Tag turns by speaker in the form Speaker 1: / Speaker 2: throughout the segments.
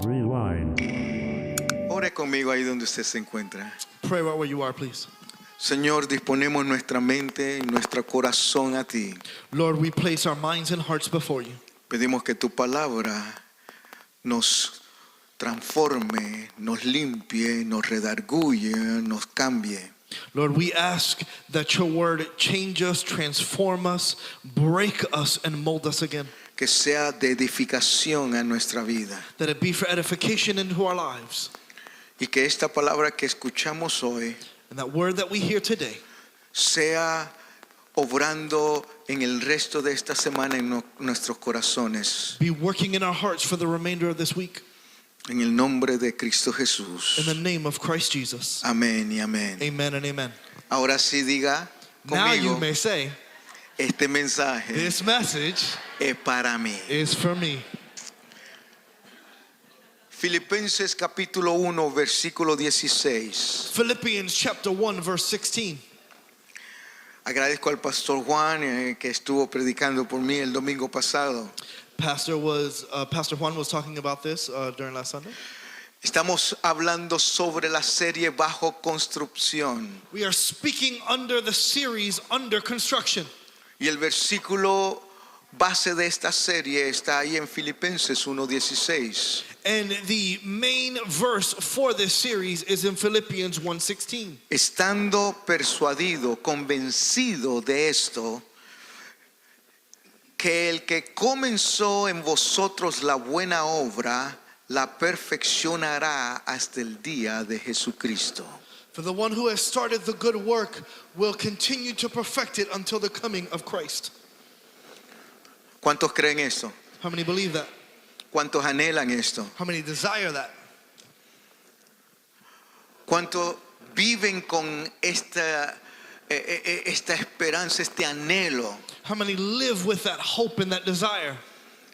Speaker 1: Rewind.
Speaker 2: Ore conmigo ahí donde usted se encuentra.
Speaker 3: Pray right where you are, please.
Speaker 2: Señor, disponemos nuestra mente y nuestro corazón a ti.
Speaker 3: Lord, we place our minds and hearts before you.
Speaker 2: Pedimos que tu palabra nos transforme, nos limpie, nos redarguye, nos cambie.
Speaker 3: Lord, we ask that your word change us, transform us, break us, and mold us again.
Speaker 2: Que sea de edificación a nuestra vida.
Speaker 3: That it be for edification into our lives.
Speaker 2: Y que esta palabra que escuchamos hoy
Speaker 3: And that word that we hear today
Speaker 2: sea obrando en el resto de esta semana en nuestros corazones.
Speaker 3: be working in our hearts for the remainder of this week.
Speaker 2: En el nombre de Cristo Jesús.
Speaker 3: In the name of Christ Jesus.
Speaker 2: Amén y amén.
Speaker 3: Amen and amen.
Speaker 2: Ahora sí diga
Speaker 3: Now you
Speaker 2: conmigo,
Speaker 3: may say,
Speaker 2: este mensaje
Speaker 3: this message
Speaker 2: es para mí.
Speaker 3: is for me.
Speaker 2: Filipenses capítulo 1 versículo 16.
Speaker 3: Philippians chapter 1 verse 16.
Speaker 2: Agradezco al pastor Juan que estuvo predicando por mí el domingo pasado.
Speaker 3: Pastor Juan was talking about this during last Sunday.
Speaker 2: Estamos hablando sobre la serie Bajo Construcción.
Speaker 3: We are speaking under the series Under Construction.
Speaker 2: Y el versículo base de esta serie está ahí en Filipenses 1:16.
Speaker 3: And the main verse for this series is in Philippians 1:16.
Speaker 2: Estando persuadido, convencido de esto, que el que comenzó en vosotros la buena obra, la perfeccionará hasta el día de Jesucristo.
Speaker 3: For the one who has started the good work will continue to perfect it until the coming of Christ.
Speaker 2: ¿Cuántos creen esto?
Speaker 3: How many believe that?
Speaker 2: ¿Cuántos anhelan esto?
Speaker 3: How many desire that?
Speaker 2: ¿Cuántos viven con esta esperanza, este anhelo?
Speaker 3: How many live with that hope and that desire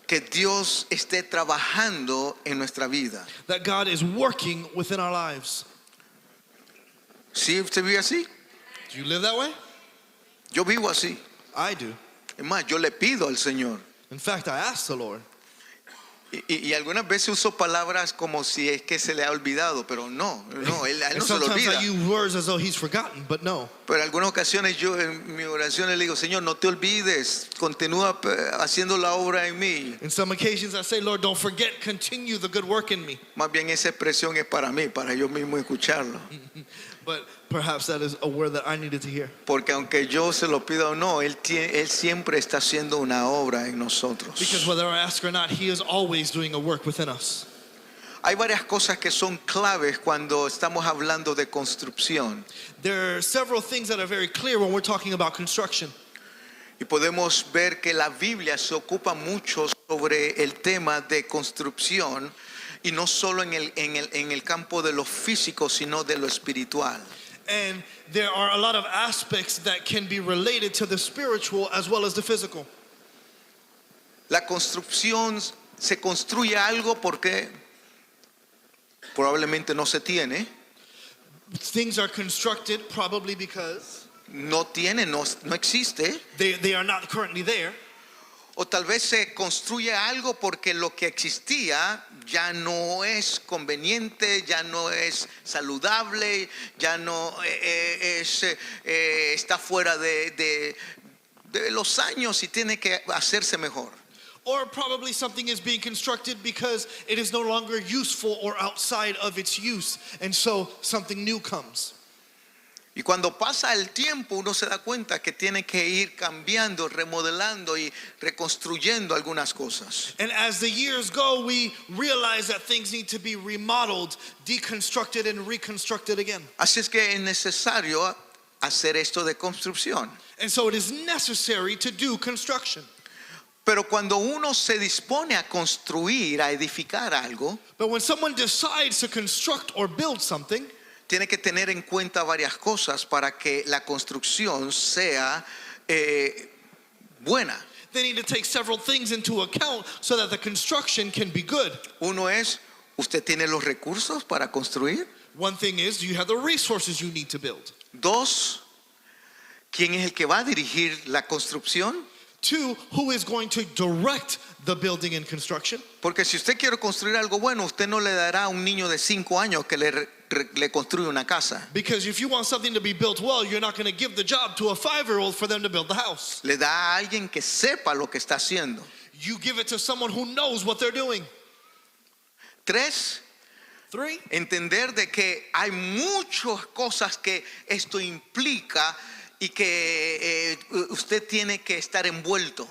Speaker 2: Que Dios esté trabajando en nuestra vida.
Speaker 3: that God is working within our lives?
Speaker 2: ¿Sí usted vive así?
Speaker 3: Do you live that way?
Speaker 2: Yo vivo así.
Speaker 3: I do.
Speaker 2: Es más, yo le pido al Señor.
Speaker 3: In fact, I asked the Lord.
Speaker 2: Y algunas veces uso palabras como si es que se le ha olvidado, pero no, él
Speaker 3: And
Speaker 2: no se lo
Speaker 3: sometimes
Speaker 2: olvida.
Speaker 3: I use words as though he's forgotten, but no.
Speaker 2: Pero en algunas ocasiones yo en mi oración le digo, Señor, no te olvides, continúa haciendo la obra en mí.
Speaker 3: In some occasions I say, Lord, don't forget, continue the good work in me.
Speaker 2: Más bien esa expresión es para mí, para yo mismo escucharlo.
Speaker 3: But perhaps that is a word that I needed to hear.
Speaker 2: Porque aunque yo se lo pida o no, él siempre está haciendo una obra en nosotros.
Speaker 3: Because whether I ask or not, he is always doing a work within us.
Speaker 2: Hay varias cosas que son claves cuando estamos hablando de construcción.
Speaker 3: There are several things that are very clear when we're talking about construction.
Speaker 2: Y podemos ver que la Biblia se ocupa mucho sobre el tema de construcción y no solo en el campo de lo físico, sino de lo espiritual.
Speaker 3: And there are a lot of aspects that can be related to the spiritual as well as the physical.
Speaker 2: La construcción se construye algo porque probablemente no se tiene,
Speaker 3: Things are constructed probably because
Speaker 2: no existe,
Speaker 3: they are not currently there.
Speaker 2: o tal vez se construye algo porque lo que existía ya no es conveniente, ya no es saludable, ya no está fuera de los años y tiene que hacerse mejor.
Speaker 3: Or probably something is being constructed because it is no longer useful or outside of its use. And so something new comes.
Speaker 2: Y cuando pasa el tiempo uno se da cuenta que tiene que ir cambiando, remodelando y reconstruyendo algunas cosas.
Speaker 3: And as the years go, we realize that things need to be remodeled, deconstructed, and reconstructed again.
Speaker 2: Así es que es necesario hacer esto de construcción.
Speaker 3: And so it is necessary to do construction.
Speaker 2: Pero cuando uno se dispone a construir, a edificar algo,
Speaker 3: But when someone decides to construct or build something,
Speaker 2: tiene que tener en cuenta varias cosas para que la construcción sea buena.
Speaker 3: they need to take several things into account so that the construction can be good.
Speaker 2: Uno es, ¿usted tiene los recursos para construir?
Speaker 3: One thing is, do you have the resources you need to build?
Speaker 2: Dos, ¿quién es el que va a dirigir la construcción?
Speaker 3: Two, who is going to direct the building and construction?
Speaker 2: Porque si usted quiere construir algo bueno, usted no le dará a un niño de 5 años que le construye una casa.
Speaker 3: Because if you want something to be built well, you're not going to give the job to a 5-year-old for them to build the house.
Speaker 2: Le da a alguien que sepa lo que está haciendo.
Speaker 3: You give it to someone who knows what they're doing.
Speaker 2: 3,
Speaker 3: 3,
Speaker 2: entender de que hay muchas cosas que esto implica y que usted tiene que estar envuelto.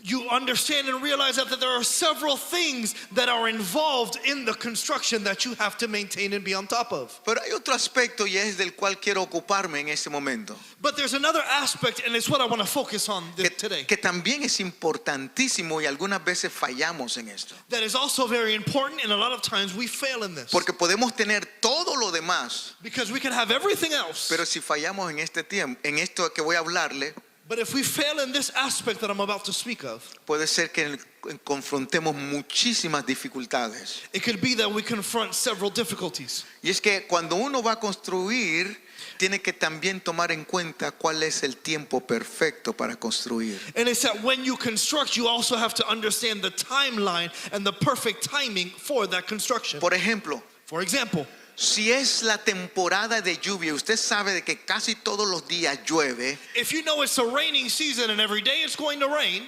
Speaker 3: you understand and realize that there are several things that are involved in the construction that you have to maintain and be on top of.
Speaker 2: Pero hay otro aspecto y es del cual quiero ocuparme en este momento.
Speaker 3: But there's another aspect, and it's what I want to focus on today.
Speaker 2: Que también es importantísimo y algunas veces fallamos en esto.
Speaker 3: That is also very important, and a lot of times we fail in this.
Speaker 2: Porque podemos tener todo lo demás,
Speaker 3: Because we can have everything else.
Speaker 2: pero si fallamos en este tiempo, en esto que voy a hablarle,
Speaker 3: But if we fail in this aspect that I'm about to speak of,
Speaker 2: puede ser que confrontemos muchísimas dificultades.
Speaker 3: it could be that we confront several difficulties.
Speaker 2: Y es que cuando uno va a construir, tiene que también tomar en cuenta cuál es el tiempo perfecto para construir.
Speaker 3: And it's that when you construct, you also have to understand the timeline and the perfect timing for that construction.
Speaker 2: Por ejemplo,
Speaker 3: For example,
Speaker 2: si es la temporada de lluvia, usted sabe de que casi todos los días llueve,
Speaker 3: if you know it's a raining season and every day it's going to rain,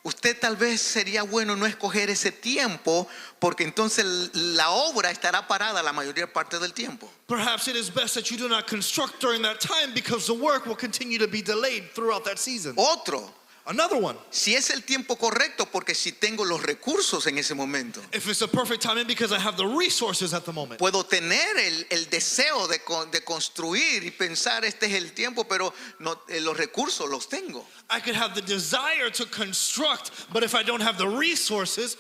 Speaker 2: usted tal vez sería bueno no escoger ese tiempo, porque entonces la obra estará parada la mayor parte del tiempo.
Speaker 3: perhaps it is best that you do not construct during that time because the work will continue to be delayed throughout that season.
Speaker 2: Otro,
Speaker 3: Another one,
Speaker 2: si es el tiempo correcto, porque si tengo los recursos en ese momento,
Speaker 3: if it's a perfect timing because I have the resources at the moment.
Speaker 2: puedo tener el deseo de construir y pensar este es el tiempo, pero no, los recursos los tengo.
Speaker 3: I could have the desire to construct, but if I don't have the resources,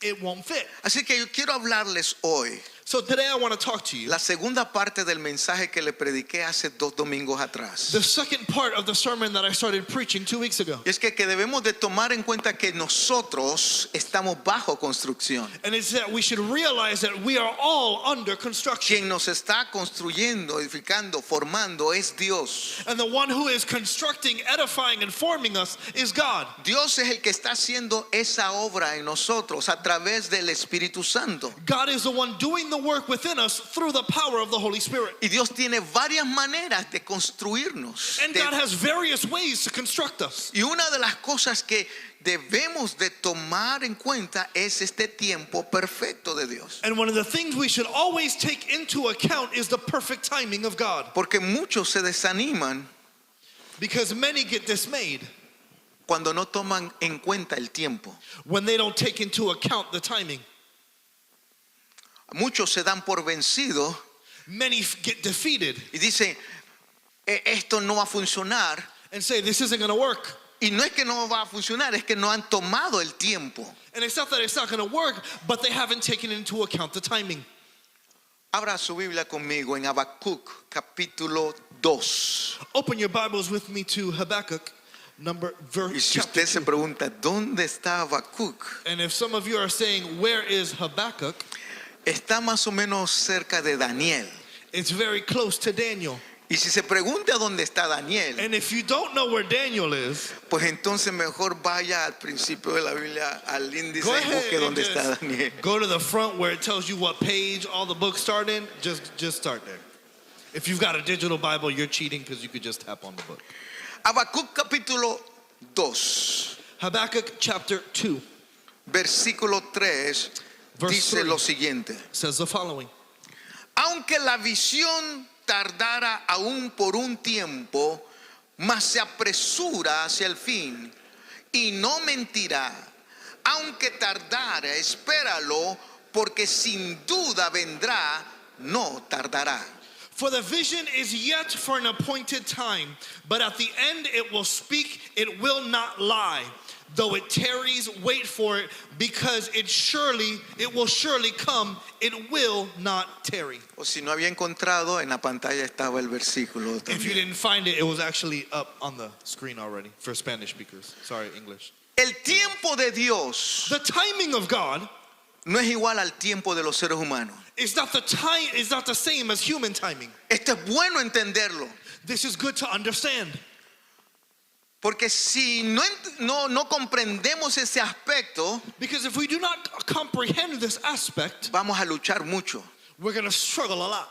Speaker 3: it won't fit.
Speaker 2: Así que yo quiero hablarles hoy
Speaker 3: So today I want to talk to you.
Speaker 2: la segunda parte del mensaje que le prediqué hace 2 domingos atrás.
Speaker 3: The second part of the sermon that I started preaching 2 weeks ago.
Speaker 2: Y es que debemos de tomar en cuenta que nosotros estamos bajo construcción.
Speaker 3: And it's that we should realize that we are all under construction.
Speaker 2: Quien nos está construyendo, edificando, formando es Dios.
Speaker 3: And the one who is constructing, edifying, and forming us is God.
Speaker 2: Dios es el que está haciendo esa obra en nosotros a través del Espíritu Santo.
Speaker 3: God is the one doing the work within us through the power of the Holy Spirit.
Speaker 2: Y Dios tiene varias maneras de construirnos.
Speaker 3: And God has various ways to construct us.
Speaker 2: Y una de las cosas que debemos de tomar en cuenta es este tiempo perfecto de Dios.
Speaker 3: And one of the things we should always take into account is the perfect timing of God.
Speaker 2: Porque muchos se desaniman
Speaker 3: Because many get dismayed
Speaker 2: cuando no toman en cuenta el tiempo.
Speaker 3: when they don't take into account the timing.
Speaker 2: Muchos se dan por vencidos
Speaker 3: Many get defeated
Speaker 2: y dicen, esto no va a funcionar.
Speaker 3: and say, this isn't going to work.
Speaker 2: Y no es que no va a funcionar, es que no han tomado el tiempo.
Speaker 3: And it's not that it's not going to work, but they haven't taken into account the timing.
Speaker 2: Abra su Biblia conmigo en Habacuc capítulo 2.
Speaker 3: Open your Bibles with me to Habakkuk,
Speaker 2: Y
Speaker 3: verse
Speaker 2: si
Speaker 3: chapter
Speaker 2: usted se
Speaker 3: 2.
Speaker 2: pregunta, ¿dónde está Habacuc?
Speaker 3: And if some of you are saying, where is Habakkuk?
Speaker 2: Está más o menos cerca de Daniel.
Speaker 3: It's very close to Daniel.
Speaker 2: Y si se pregunta dónde está Daniel,
Speaker 3: And if you don't know where Daniel is,
Speaker 2: pues entonces mejor vaya al principio de la Biblia, al índice,
Speaker 3: go
Speaker 2: y
Speaker 3: ahead
Speaker 2: busque
Speaker 3: and
Speaker 2: dónde está
Speaker 3: just
Speaker 2: Daniel.
Speaker 3: go to the front where it tells you what page all the books start in. Just start there. If you've got a digital Bible, you're cheating because you could just tap on the book.
Speaker 2: Habacuc capítulo 2,
Speaker 3: Habakkuk chapter 2
Speaker 2: versículo 3,
Speaker 3: Verse
Speaker 2: dice
Speaker 3: 3.
Speaker 2: lo siguiente.
Speaker 3: says the following.
Speaker 2: Aunque la visión tardara aún por un tiempo, mas se apresura hacia el fin y no mentirá. Aunque tardara, espéralo, porque sin duda vendrá, no tardará.
Speaker 3: For the vision is yet for an appointed time, but at the end it will speak, it will not lie. Though it tarries, wait for it, because it will surely come, it will not tarry.
Speaker 2: O si no había encontrado, en la pantalla estaba el versículo
Speaker 3: If you
Speaker 2: también.
Speaker 3: didn't find it, it was actually up on the screen already for Spanish speakers. Sorry, English.
Speaker 2: El tiempo de Dios
Speaker 3: The timing of God
Speaker 2: no es igual al tiempo de los seres humanos.
Speaker 3: is not the same as human timing.
Speaker 2: Esto es bueno entenderlo.
Speaker 3: This is good to understand.
Speaker 2: Porque si no comprendemos ese aspecto,
Speaker 3: Because if we do not comprehend this aspect,
Speaker 2: vamos a luchar mucho.
Speaker 3: we're going to struggle a lot.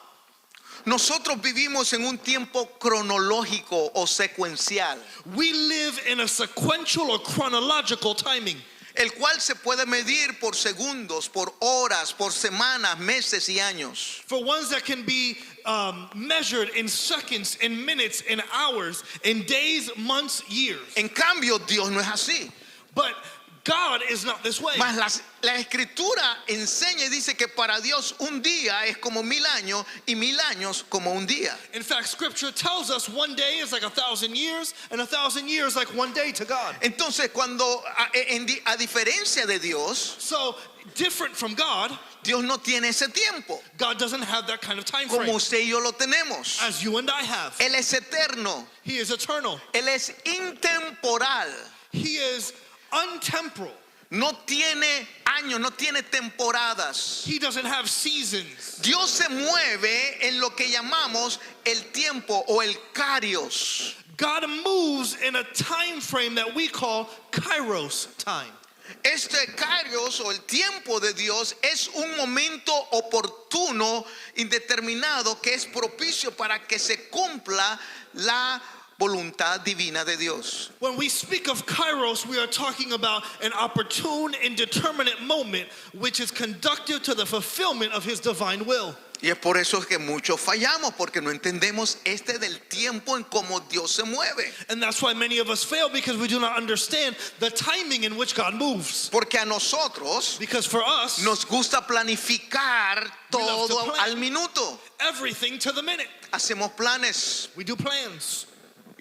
Speaker 2: Nosotros vivimos en un tiempo cronológico o secuencial,
Speaker 3: We live in a sequential or chronological timing,
Speaker 2: el cual se puede medir por segundos, por horas, por semanas, meses y años.
Speaker 3: for ones that can be measured in seconds, in minutes, in hours, in days, months, years.
Speaker 2: En cambio, Dios no es así.
Speaker 3: But God is not this way.
Speaker 2: Mas la escritura enseña y dice que para Dios un día es como 1000 años y 1000 años como un día.
Speaker 3: In fact, scripture tells us one day is like 1,000 years, and 1,000 years like one day to God.
Speaker 2: Entonces, cuando a diferencia de Dios,
Speaker 3: So, different from God,
Speaker 2: Dios no tiene ese tiempo
Speaker 3: God doesn't have that kind of time
Speaker 2: como
Speaker 3: frame
Speaker 2: usted y yo lo tenemos.
Speaker 3: as you and I have.
Speaker 2: Él es eterno,
Speaker 3: He is eternal.
Speaker 2: Él es intemporal,
Speaker 3: He is untemporal.
Speaker 2: no tiene años, no tiene temporadas.
Speaker 3: He doesn't have seasons.
Speaker 2: Dios se mueve en lo que llamamos el tiempo o el kairos.
Speaker 3: God moves in a time frame that we call kairos time.
Speaker 2: Este kairos o el tiempo de Dios es un momento oportuno, indeterminado, que es propicio para que se cumpla la voluntad divina de Dios.
Speaker 3: When we speak of kairos, we are talking about an opportune, indeterminate moment which is conducive to the fulfillment of His divine will.
Speaker 2: Y es por eso que muchos fallamos, porque no entendemos del tiempo en cómo Dios se mueve.
Speaker 3: And that's why many of us fail, because we do not understand the timing in which God moves.
Speaker 2: Porque a nosotros
Speaker 3: Because for us,
Speaker 2: nos gusta planificar
Speaker 3: We love to
Speaker 2: todo
Speaker 3: plan.
Speaker 2: al minuto.
Speaker 3: everything to the minute.
Speaker 2: Hacemos planes.
Speaker 3: We do plans.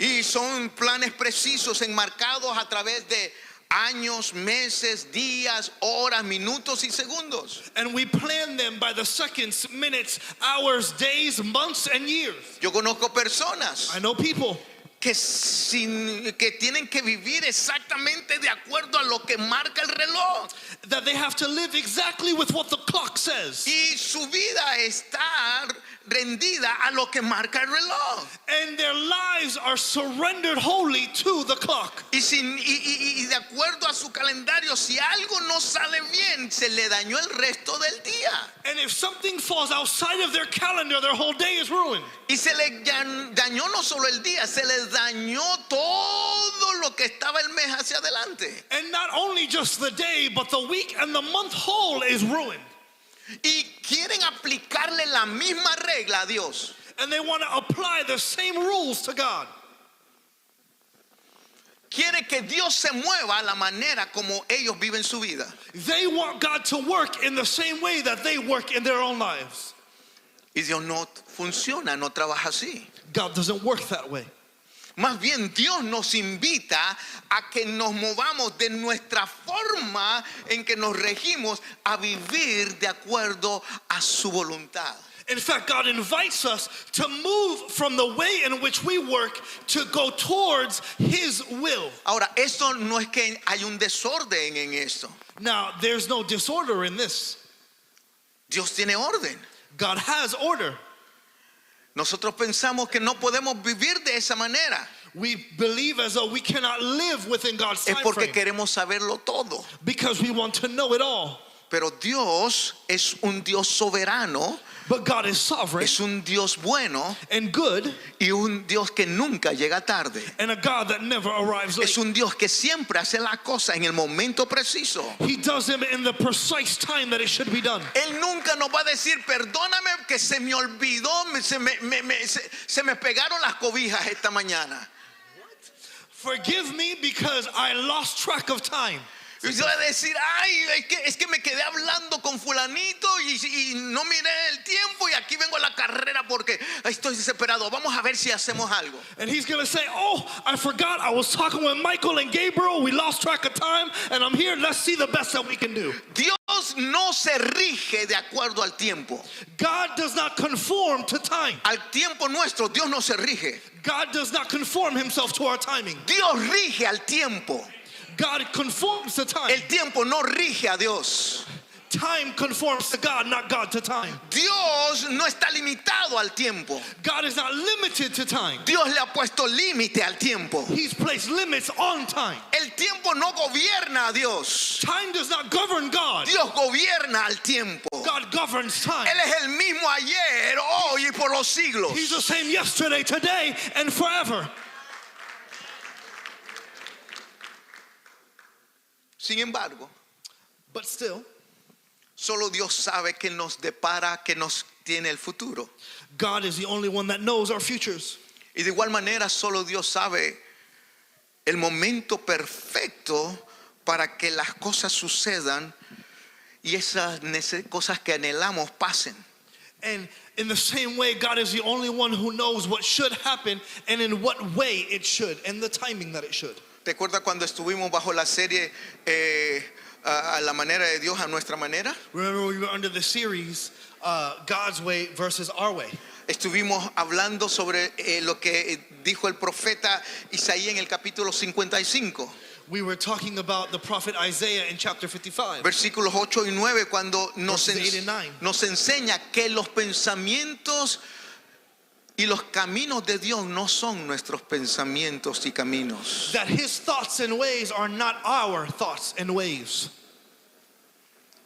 Speaker 2: Y son planes precisos, enmarcados a través de años, meses, días, horas, minutos y segundos.
Speaker 3: And we plan them by the seconds, minutes, hours, days, months, and years.
Speaker 2: Yo conozco personas
Speaker 3: I know people
Speaker 2: que tienen que vivir exactamente de acuerdo a lo que marca el reloj.
Speaker 3: that they have to live exactly with what the clock says.
Speaker 2: Y su vida está rendida a lo que marca el reloj.
Speaker 3: And their lives are surrendered wholly to the clock.
Speaker 2: Y de acuerdo a su calendario, si algo no sale bien, se le dañó el resto del día.
Speaker 3: And if something falls outside of their calendar, their whole day is ruined.
Speaker 2: Y se le dañó no solo el día, se le dañó todo lo que estaba el mes hacia adelante.
Speaker 3: And not only just the day, but the week and the month whole is ruined.
Speaker 2: Y quieren aplicarle la misma regla a Dios.
Speaker 3: And they want to apply the same rules to God.
Speaker 2: Quiere que Dios se mueva a la manera como ellos viven su vida.
Speaker 3: They want God to work in the same way that they work in their own lives.
Speaker 2: Y Dios no funciona, no trabaja así.
Speaker 3: God doesn't work that way.
Speaker 2: Más bien Dios nos invita a que nos movamos de nuestra forma en que nos regimos a vivir de acuerdo a su voluntad.
Speaker 3: In fact, God invites us to move from the way in which we work to go towards His will.
Speaker 2: Ahora, esto no es que hay un desorden en esto.
Speaker 3: Now, there's no disorder in this.
Speaker 2: Dios tiene orden.
Speaker 3: God has order.
Speaker 2: Nosotros pensamos que no podemos vivir de esa manera.
Speaker 3: We believe as though we cannot live within God's
Speaker 2: Es
Speaker 3: time
Speaker 2: porque
Speaker 3: frame
Speaker 2: queremos saberlo todo.
Speaker 3: because we want to know it all.
Speaker 2: Pero Dios es un Dios soberano,
Speaker 3: But God is sovereign
Speaker 2: es un Dios bueno
Speaker 3: and good,
Speaker 2: y un Dios que nunca llega tarde.
Speaker 3: and a God that never arrives late.
Speaker 2: Es un Dios que siempre hace la cosa en el momento preciso.
Speaker 3: He does them in the precise time that it should be done.
Speaker 2: Él nunca nos va a decir, perdóname que se me olvidó, se me pegaron las cobijas esta mañana.
Speaker 3: Forgive me because I lost track of time.
Speaker 2: Y yo voy a decir, ay, es que me quedé hablando con fulanito y no miré el tiempo y aquí vengo a la carrera porque estoy desesperado. Vamos a ver si hacemos algo.
Speaker 3: And he's going to say, oh, I forgot I was talking with Michael and Gabriel. We lost track of time and I'm here. Let's see the best that we can do.
Speaker 2: Dios no se rige de acuerdo al tiempo.
Speaker 3: God does not conform to time.
Speaker 2: Al tiempo nuestro, Dios no se rige.
Speaker 3: God does not conform himself to our timing.
Speaker 2: Dios rige al tiempo.
Speaker 3: God conforms to time.
Speaker 2: El tiempo no rige a Dios.
Speaker 3: Time conforms to God, not God to time.
Speaker 2: Dios no está limitado al tiempo.
Speaker 3: God is not limited to time.
Speaker 2: Dios le ha puesto límite al tiempo.
Speaker 3: He's placed limits on time.
Speaker 2: El tiempo no gobierna a Dios.
Speaker 3: Time does not govern God.
Speaker 2: Dios gobierna al tiempo.
Speaker 3: God governs time.
Speaker 2: Él es el mismo ayer, hoy y por los siglos.
Speaker 3: He's the same yesterday, today, and forever.
Speaker 2: Sin embargo,
Speaker 3: But still,
Speaker 2: solo Dios sabe qué nos depara, qué nos tiene el futuro.
Speaker 3: God is the only one that knows our futures.
Speaker 2: Y de igual manera, solo Dios sabe el momento perfecto para que las cosas sucedan y esas cosas que anhelamos pasen.
Speaker 3: And in the same way, God is the only one who knows what should happen and in what way it should and the timing that it should.
Speaker 2: ¿Recuerda cuando estuvimos bajo la serie a la manera de Dios, a nuestra manera?
Speaker 3: Remember we were under the series God's way versus our way.
Speaker 2: Estuvimos hablando sobre lo que dijo el profeta Isaías en el capítulo 55.
Speaker 3: We were talking about the prophet Isaiah in chapter 55.
Speaker 2: Versículos 8 y 9, cuando
Speaker 3: Verses 8 and 9.
Speaker 2: nos enseña que los pensamientos y los caminos de Dios no son nuestros pensamientos y caminos.
Speaker 3: That his thoughts and ways are not our thoughts and ways.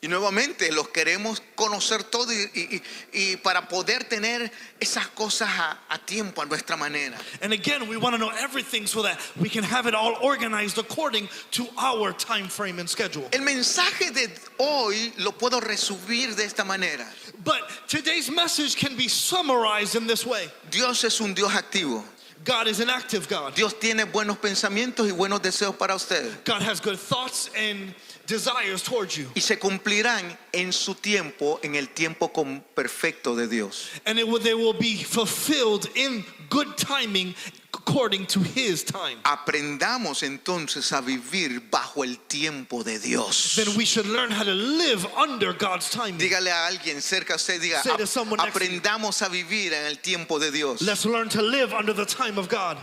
Speaker 2: Y nuevamente los queremos conocer todo y para poder tener esas cosas a tiempo, a nuestra manera.
Speaker 3: And again, we want to know everything so that we can have it all organized according to our time frame and schedule.
Speaker 2: El mensaje de hoy lo puedo resumir de esta manera.
Speaker 3: But today's message can be summarized in this way.
Speaker 2: Dios es un Dios activo.
Speaker 3: God is an active God.
Speaker 2: Dios tiene buenos pensamientos y buenos deseos para usted.
Speaker 3: God has good thoughts and desires towards you.
Speaker 2: Y se cumplirán en su tiempo, en el tiempo perfecto de Dios.
Speaker 3: And they will be fulfilled in good timing according to his time.
Speaker 2: Aprendamos entonces a vivir bajo el tiempo de Dios.
Speaker 3: Then we should learn how to live under God's timing.
Speaker 2: Dígale a alguien cerca a usted, diga,
Speaker 3: Say to someone next to you.
Speaker 2: aprendamos a vivir en el tiempo de Dios.
Speaker 3: Let's learn to live under the time of God.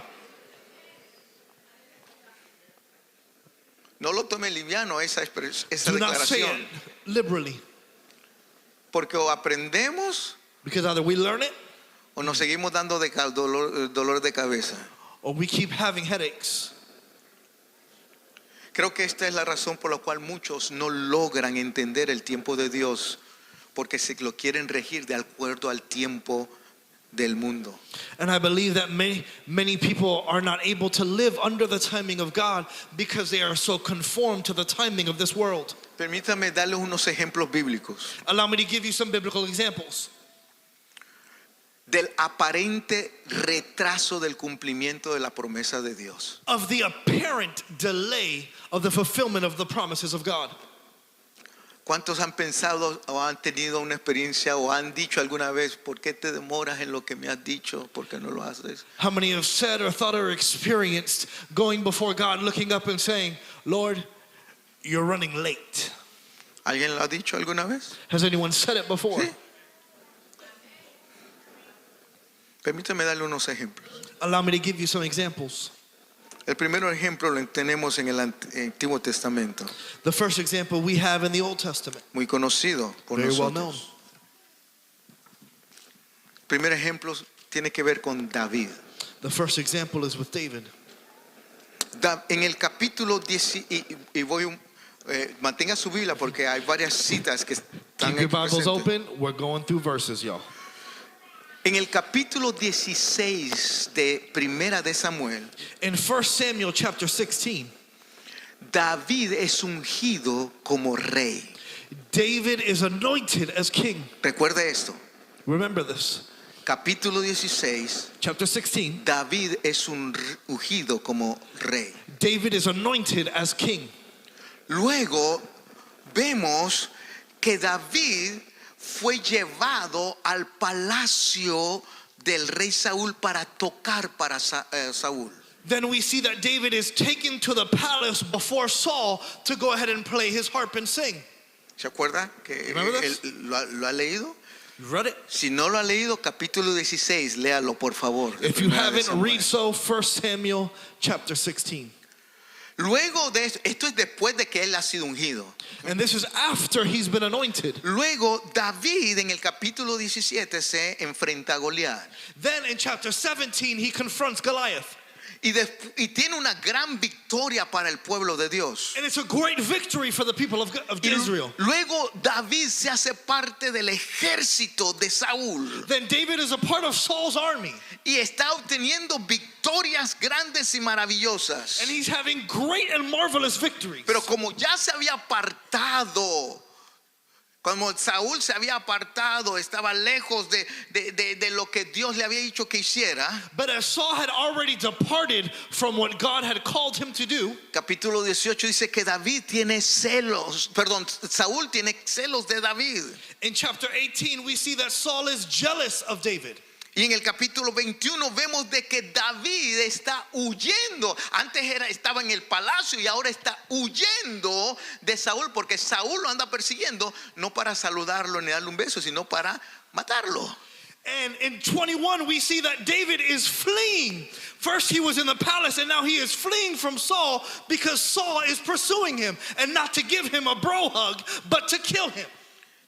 Speaker 2: No lo tome liviano esa
Speaker 3: Do not say
Speaker 2: declaración.
Speaker 3: it liberally.
Speaker 2: Porque o aprendemos
Speaker 3: Because either we learn it
Speaker 2: o nos seguimos dando dolor de cabeza.
Speaker 3: or we keep having headaches.
Speaker 2: Creo que esta es la razón por la cual muchos no logran entender el tiempo de Dios, porque se lo quieren regir de acuerdo al tiempo del mundo.
Speaker 3: And I believe that many people are not able to live under the timing of God because they are so conformed to the timing of this world.
Speaker 2: Permítame darles unos ejemplos bíblicos
Speaker 3: Allow me to give you some biblical examples
Speaker 2: del aparente retraso del cumplimiento de la promesa de Dios.
Speaker 3: of the apparent delay of the fulfillment of the promises of God.
Speaker 2: ¿Cuántos han pensado o han tenido una experiencia o han dicho alguna vez, ¿por qué te demoras en lo que me has dicho? ¿Por qué no lo haces?
Speaker 3: How many have said or thought or experienced going before God, looking up and saying, Lord, you're running late?
Speaker 2: ¿Alguien lo ha dicho alguna vez?
Speaker 3: Has anyone said it before?
Speaker 2: Sí. Permítame darle unos ejemplos.
Speaker 3: Allow me to give you some examples.
Speaker 2: El primer ejemplo lo tenemos en el Antiguo Testamento,
Speaker 3: The first example we have in the Old Testament,
Speaker 2: muy conocido por
Speaker 3: very well known.
Speaker 2: nosotros. El primer ejemplo tiene que ver con David.
Speaker 3: The first example is with David.
Speaker 2: En el capítulo 10, y mantenga su Biblia porque hay varias citas que están
Speaker 3: Keep your
Speaker 2: aquí
Speaker 3: Bibles
Speaker 2: presentes.
Speaker 3: open. We're going through verses, y'all.
Speaker 2: En el capítulo 16 de Primera de Samuel,
Speaker 3: In 1 Samuel chapter 16,
Speaker 2: David es ungido como rey.
Speaker 3: David is anointed as king.
Speaker 2: Recuerde esto.
Speaker 3: Remember this.
Speaker 2: Capítulo 16,
Speaker 3: Chapter 16,
Speaker 2: David es ungido como rey.
Speaker 3: David is anointed as king.
Speaker 2: Luego vemos que David fue llevado al palacio del rey Saúl para tocar para Saúl.
Speaker 3: Then we see that David is taken to the palace before Saul to go ahead and play his harp and sing.
Speaker 2: ¿Se acuerda que
Speaker 3: Remember this?
Speaker 2: lo ha leído?
Speaker 3: You read it?
Speaker 2: Si no lo ha leído, capítulo 16, léalo por favor.
Speaker 3: If you
Speaker 2: Primera de
Speaker 3: haven't,
Speaker 2: Samuel.
Speaker 3: read 1 Samuel chapter 16.
Speaker 2: Luego de esto es después de que él ha sido ungido.
Speaker 3: And this is after he's been anointed.
Speaker 2: Luego David en el capítulo 17 se enfrenta a Goliat.
Speaker 3: Then in chapter 17, he confronts Goliath.
Speaker 2: Y tiene una gran victoria para el pueblo de Dios.
Speaker 3: And it's a great victory for the people of Israel.
Speaker 2: Luego David se hace parte del ejército de Saúl.
Speaker 3: Then David is a part of Saul's army.
Speaker 2: Y está obteniendo victorias grandes y maravillosas.
Speaker 3: And he's having great and marvelous victories.
Speaker 2: Pero como ya se había apartado, como Saúl se había apartado, estaba lejos de lo que Dios le había dicho que hiciera.
Speaker 3: But as Saul had already departed from what God had called him to do,
Speaker 2: Capítulo 18 dice que David tiene celos, Saúl tiene celos de David.
Speaker 3: in chapter 18 we see that Saul is jealous of David.
Speaker 2: Y en el capítulo 21 vemos de que David está huyendo. Antes estaba en el palacio y ahora está huyendo de Saúl, porque Saúl lo anda persiguiendo, no para saludarlo ni darle un beso, sino para matarlo.
Speaker 3: And in 21 we see that David is fleeing. First he was in the palace and now he is fleeing from Saul because Saul is pursuing him, and not to give him a bro hug but to kill him.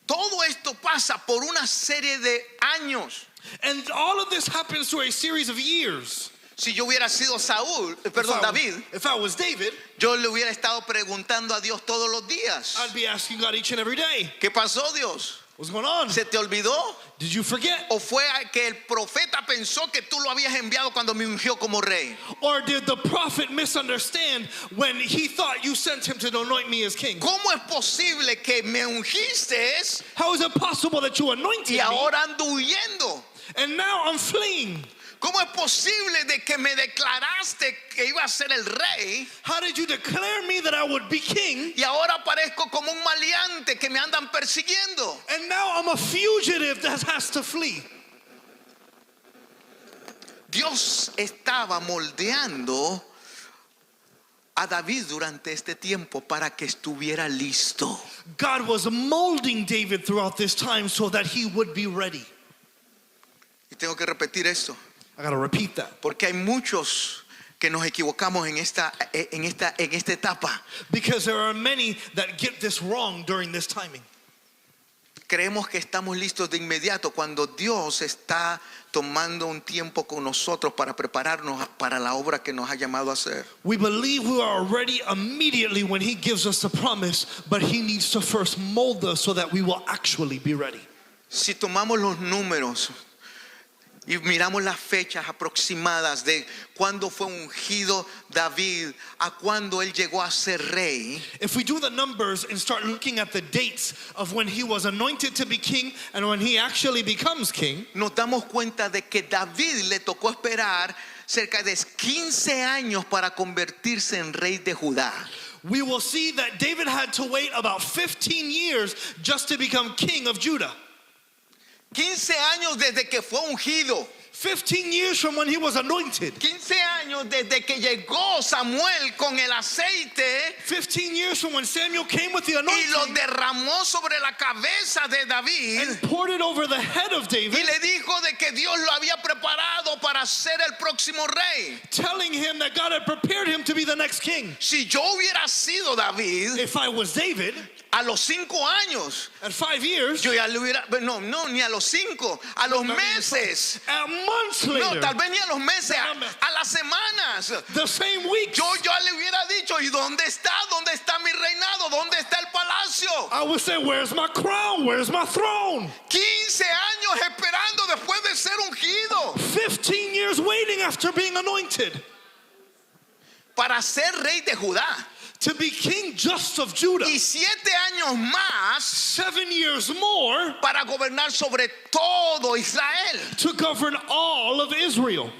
Speaker 2: Todo esto pasa por una serie de años.
Speaker 3: And all of this happens through a series of years.
Speaker 2: Si yo hubiera sido David,
Speaker 3: If I was David,
Speaker 2: yo le hubiera estado preguntando a Dios todos los días.
Speaker 3: I'd be asking God each and every day,
Speaker 2: ¿Qué pasó, Dios?
Speaker 3: what's going on?
Speaker 2: ¿Se te olvidó?
Speaker 3: Did you forget?
Speaker 2: ¿O fue que el profeta pensó que tú lo habías enviado cuando me ungió como rey?
Speaker 3: Or did the prophet misunderstand when he thought you sent him to anoint me as king?
Speaker 2: ¿Cómo es posible que me ungiste
Speaker 3: How is it possible that you anointed
Speaker 2: y
Speaker 3: me
Speaker 2: ahora ando huyendo?
Speaker 3: and now I'm fleeing?
Speaker 2: ¿Cómo es posible de que me declaraste que iba a ser el rey
Speaker 3: How did you declare me that I would be king,
Speaker 2: y ahora aparezco como un maleante que me andan persiguiendo?
Speaker 3: and now I'm a fugitive that has to flee?
Speaker 2: Dios estaba moldeando a David durante este tiempo para que estuviera listo.
Speaker 3: God was molding David throughout this time so that he would be ready.
Speaker 2: Y tengo que repetir esto,
Speaker 3: I gotta repeat that.
Speaker 2: porque hay muchos que nos equivocamos en esta etapa.
Speaker 3: Because there are many that get this wrong during this timing.
Speaker 2: Creemos que estamos listos de inmediato cuando Dios está tomando un tiempo con nosotros para prepararnos para la obra que nos ha llamado a hacer.
Speaker 3: We believe we are ready immediately when he gives us the promise, but he needs to first mold us so that we will actually be ready.
Speaker 2: Si tomamos los números y miramos las fechas aproximadas de cuándo fue ungido David a cuándo él llegó a ser rey,
Speaker 3: If we do the numbers and start looking at the dates of when he was anointed to be king and when he actually becomes king,
Speaker 2: nos damos cuenta de que David le tocó esperar cerca de 15 años para convertirse en rey de Judá.
Speaker 3: we will see that David had to wait about 15 years just to become king of Judah.
Speaker 2: 15 años desde que fue ungido.
Speaker 3: 15 years from when he was anointed.
Speaker 2: 15 años desde que llegó Samuel con el aceite
Speaker 3: 15 years from when Samuel came with the
Speaker 2: y lo
Speaker 3: anointing
Speaker 2: derramó sobre la cabeza de David
Speaker 3: and poured it over the head of
Speaker 2: y
Speaker 3: David,
Speaker 2: le dijo de que Dios lo había preparado para ser el próximo rey.
Speaker 3: telling him that God had prepared him to be the next king.
Speaker 2: Si yo hubiera sido David,
Speaker 3: If I was David,
Speaker 2: a los 5 años,
Speaker 3: at 5 years,
Speaker 2: yo ya le hubiera, no, ni a los 5, a los meses.
Speaker 3: months
Speaker 2: No,
Speaker 3: later,
Speaker 2: tal vez ni a los meses, a las semanas.
Speaker 3: the same week,
Speaker 2: Yo le hubiera dicho, ¿y dónde está? ¿Dónde está mi reinado? ¿Dónde está el palacio?
Speaker 3: I would say, where's my crown? Where's my throne?
Speaker 2: 15 años esperando después de ser ungido
Speaker 3: 15 years waiting after being anointed
Speaker 2: para ser rey de Judá.
Speaker 3: to be king just of Judah.
Speaker 2: Y 7 años más
Speaker 3: 7 years more
Speaker 2: para gobernar sobre todo Israel.
Speaker 3: to govern all of Israel.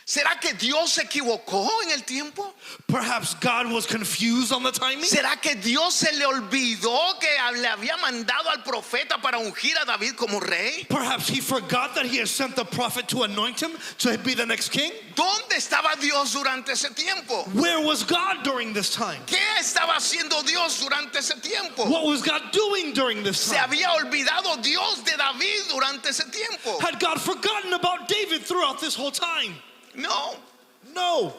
Speaker 2: ¿Será que Dios se equivocó en el tiempo?
Speaker 3: Perhaps God was confused on the timing.
Speaker 2: ¿Será que Dios se le olvidó que le había mandado al profeta para ungir a David como rey?
Speaker 3: Perhaps he forgot that he had sent the prophet to anoint him to be the next king.
Speaker 2: ¿Dónde estaba Dios durante ese tiempo?
Speaker 3: Where was God during this time?
Speaker 2: ¿Qué estaba haciendo Dios durante ese tiempo?
Speaker 3: What was God doing during this
Speaker 2: ¿Se
Speaker 3: time?
Speaker 2: había olvidado Dios de David durante ese tiempo?
Speaker 3: Had God forgotten about David throughout this whole time?
Speaker 2: No.
Speaker 3: No.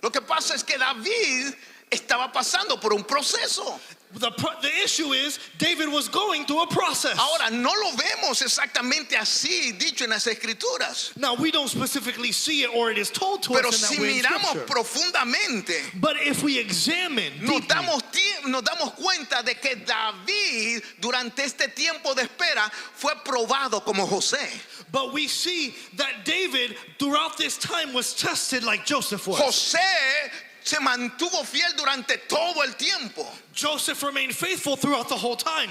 Speaker 2: Lo que pasa es que David estaba pasando por un proceso.
Speaker 3: The issue is David was going through a process.
Speaker 2: Ahora, no lo vemos exactamente así dicho en las escrituras.
Speaker 3: Now, we don't specifically see it or it is told to
Speaker 2: Pero
Speaker 3: us in
Speaker 2: si
Speaker 3: that way in
Speaker 2: miramos
Speaker 3: Scripture.
Speaker 2: profundamente,
Speaker 3: But if we examine
Speaker 2: nos
Speaker 3: deeply,
Speaker 2: nos damos cuenta de que David durante este tiempo de espera fue probado como José.
Speaker 3: but we see that David throughout this time was tested like Joseph was.
Speaker 2: José se mantuvo fiel durante todo el tiempo.
Speaker 3: Joseph remained faithful throughout the whole time.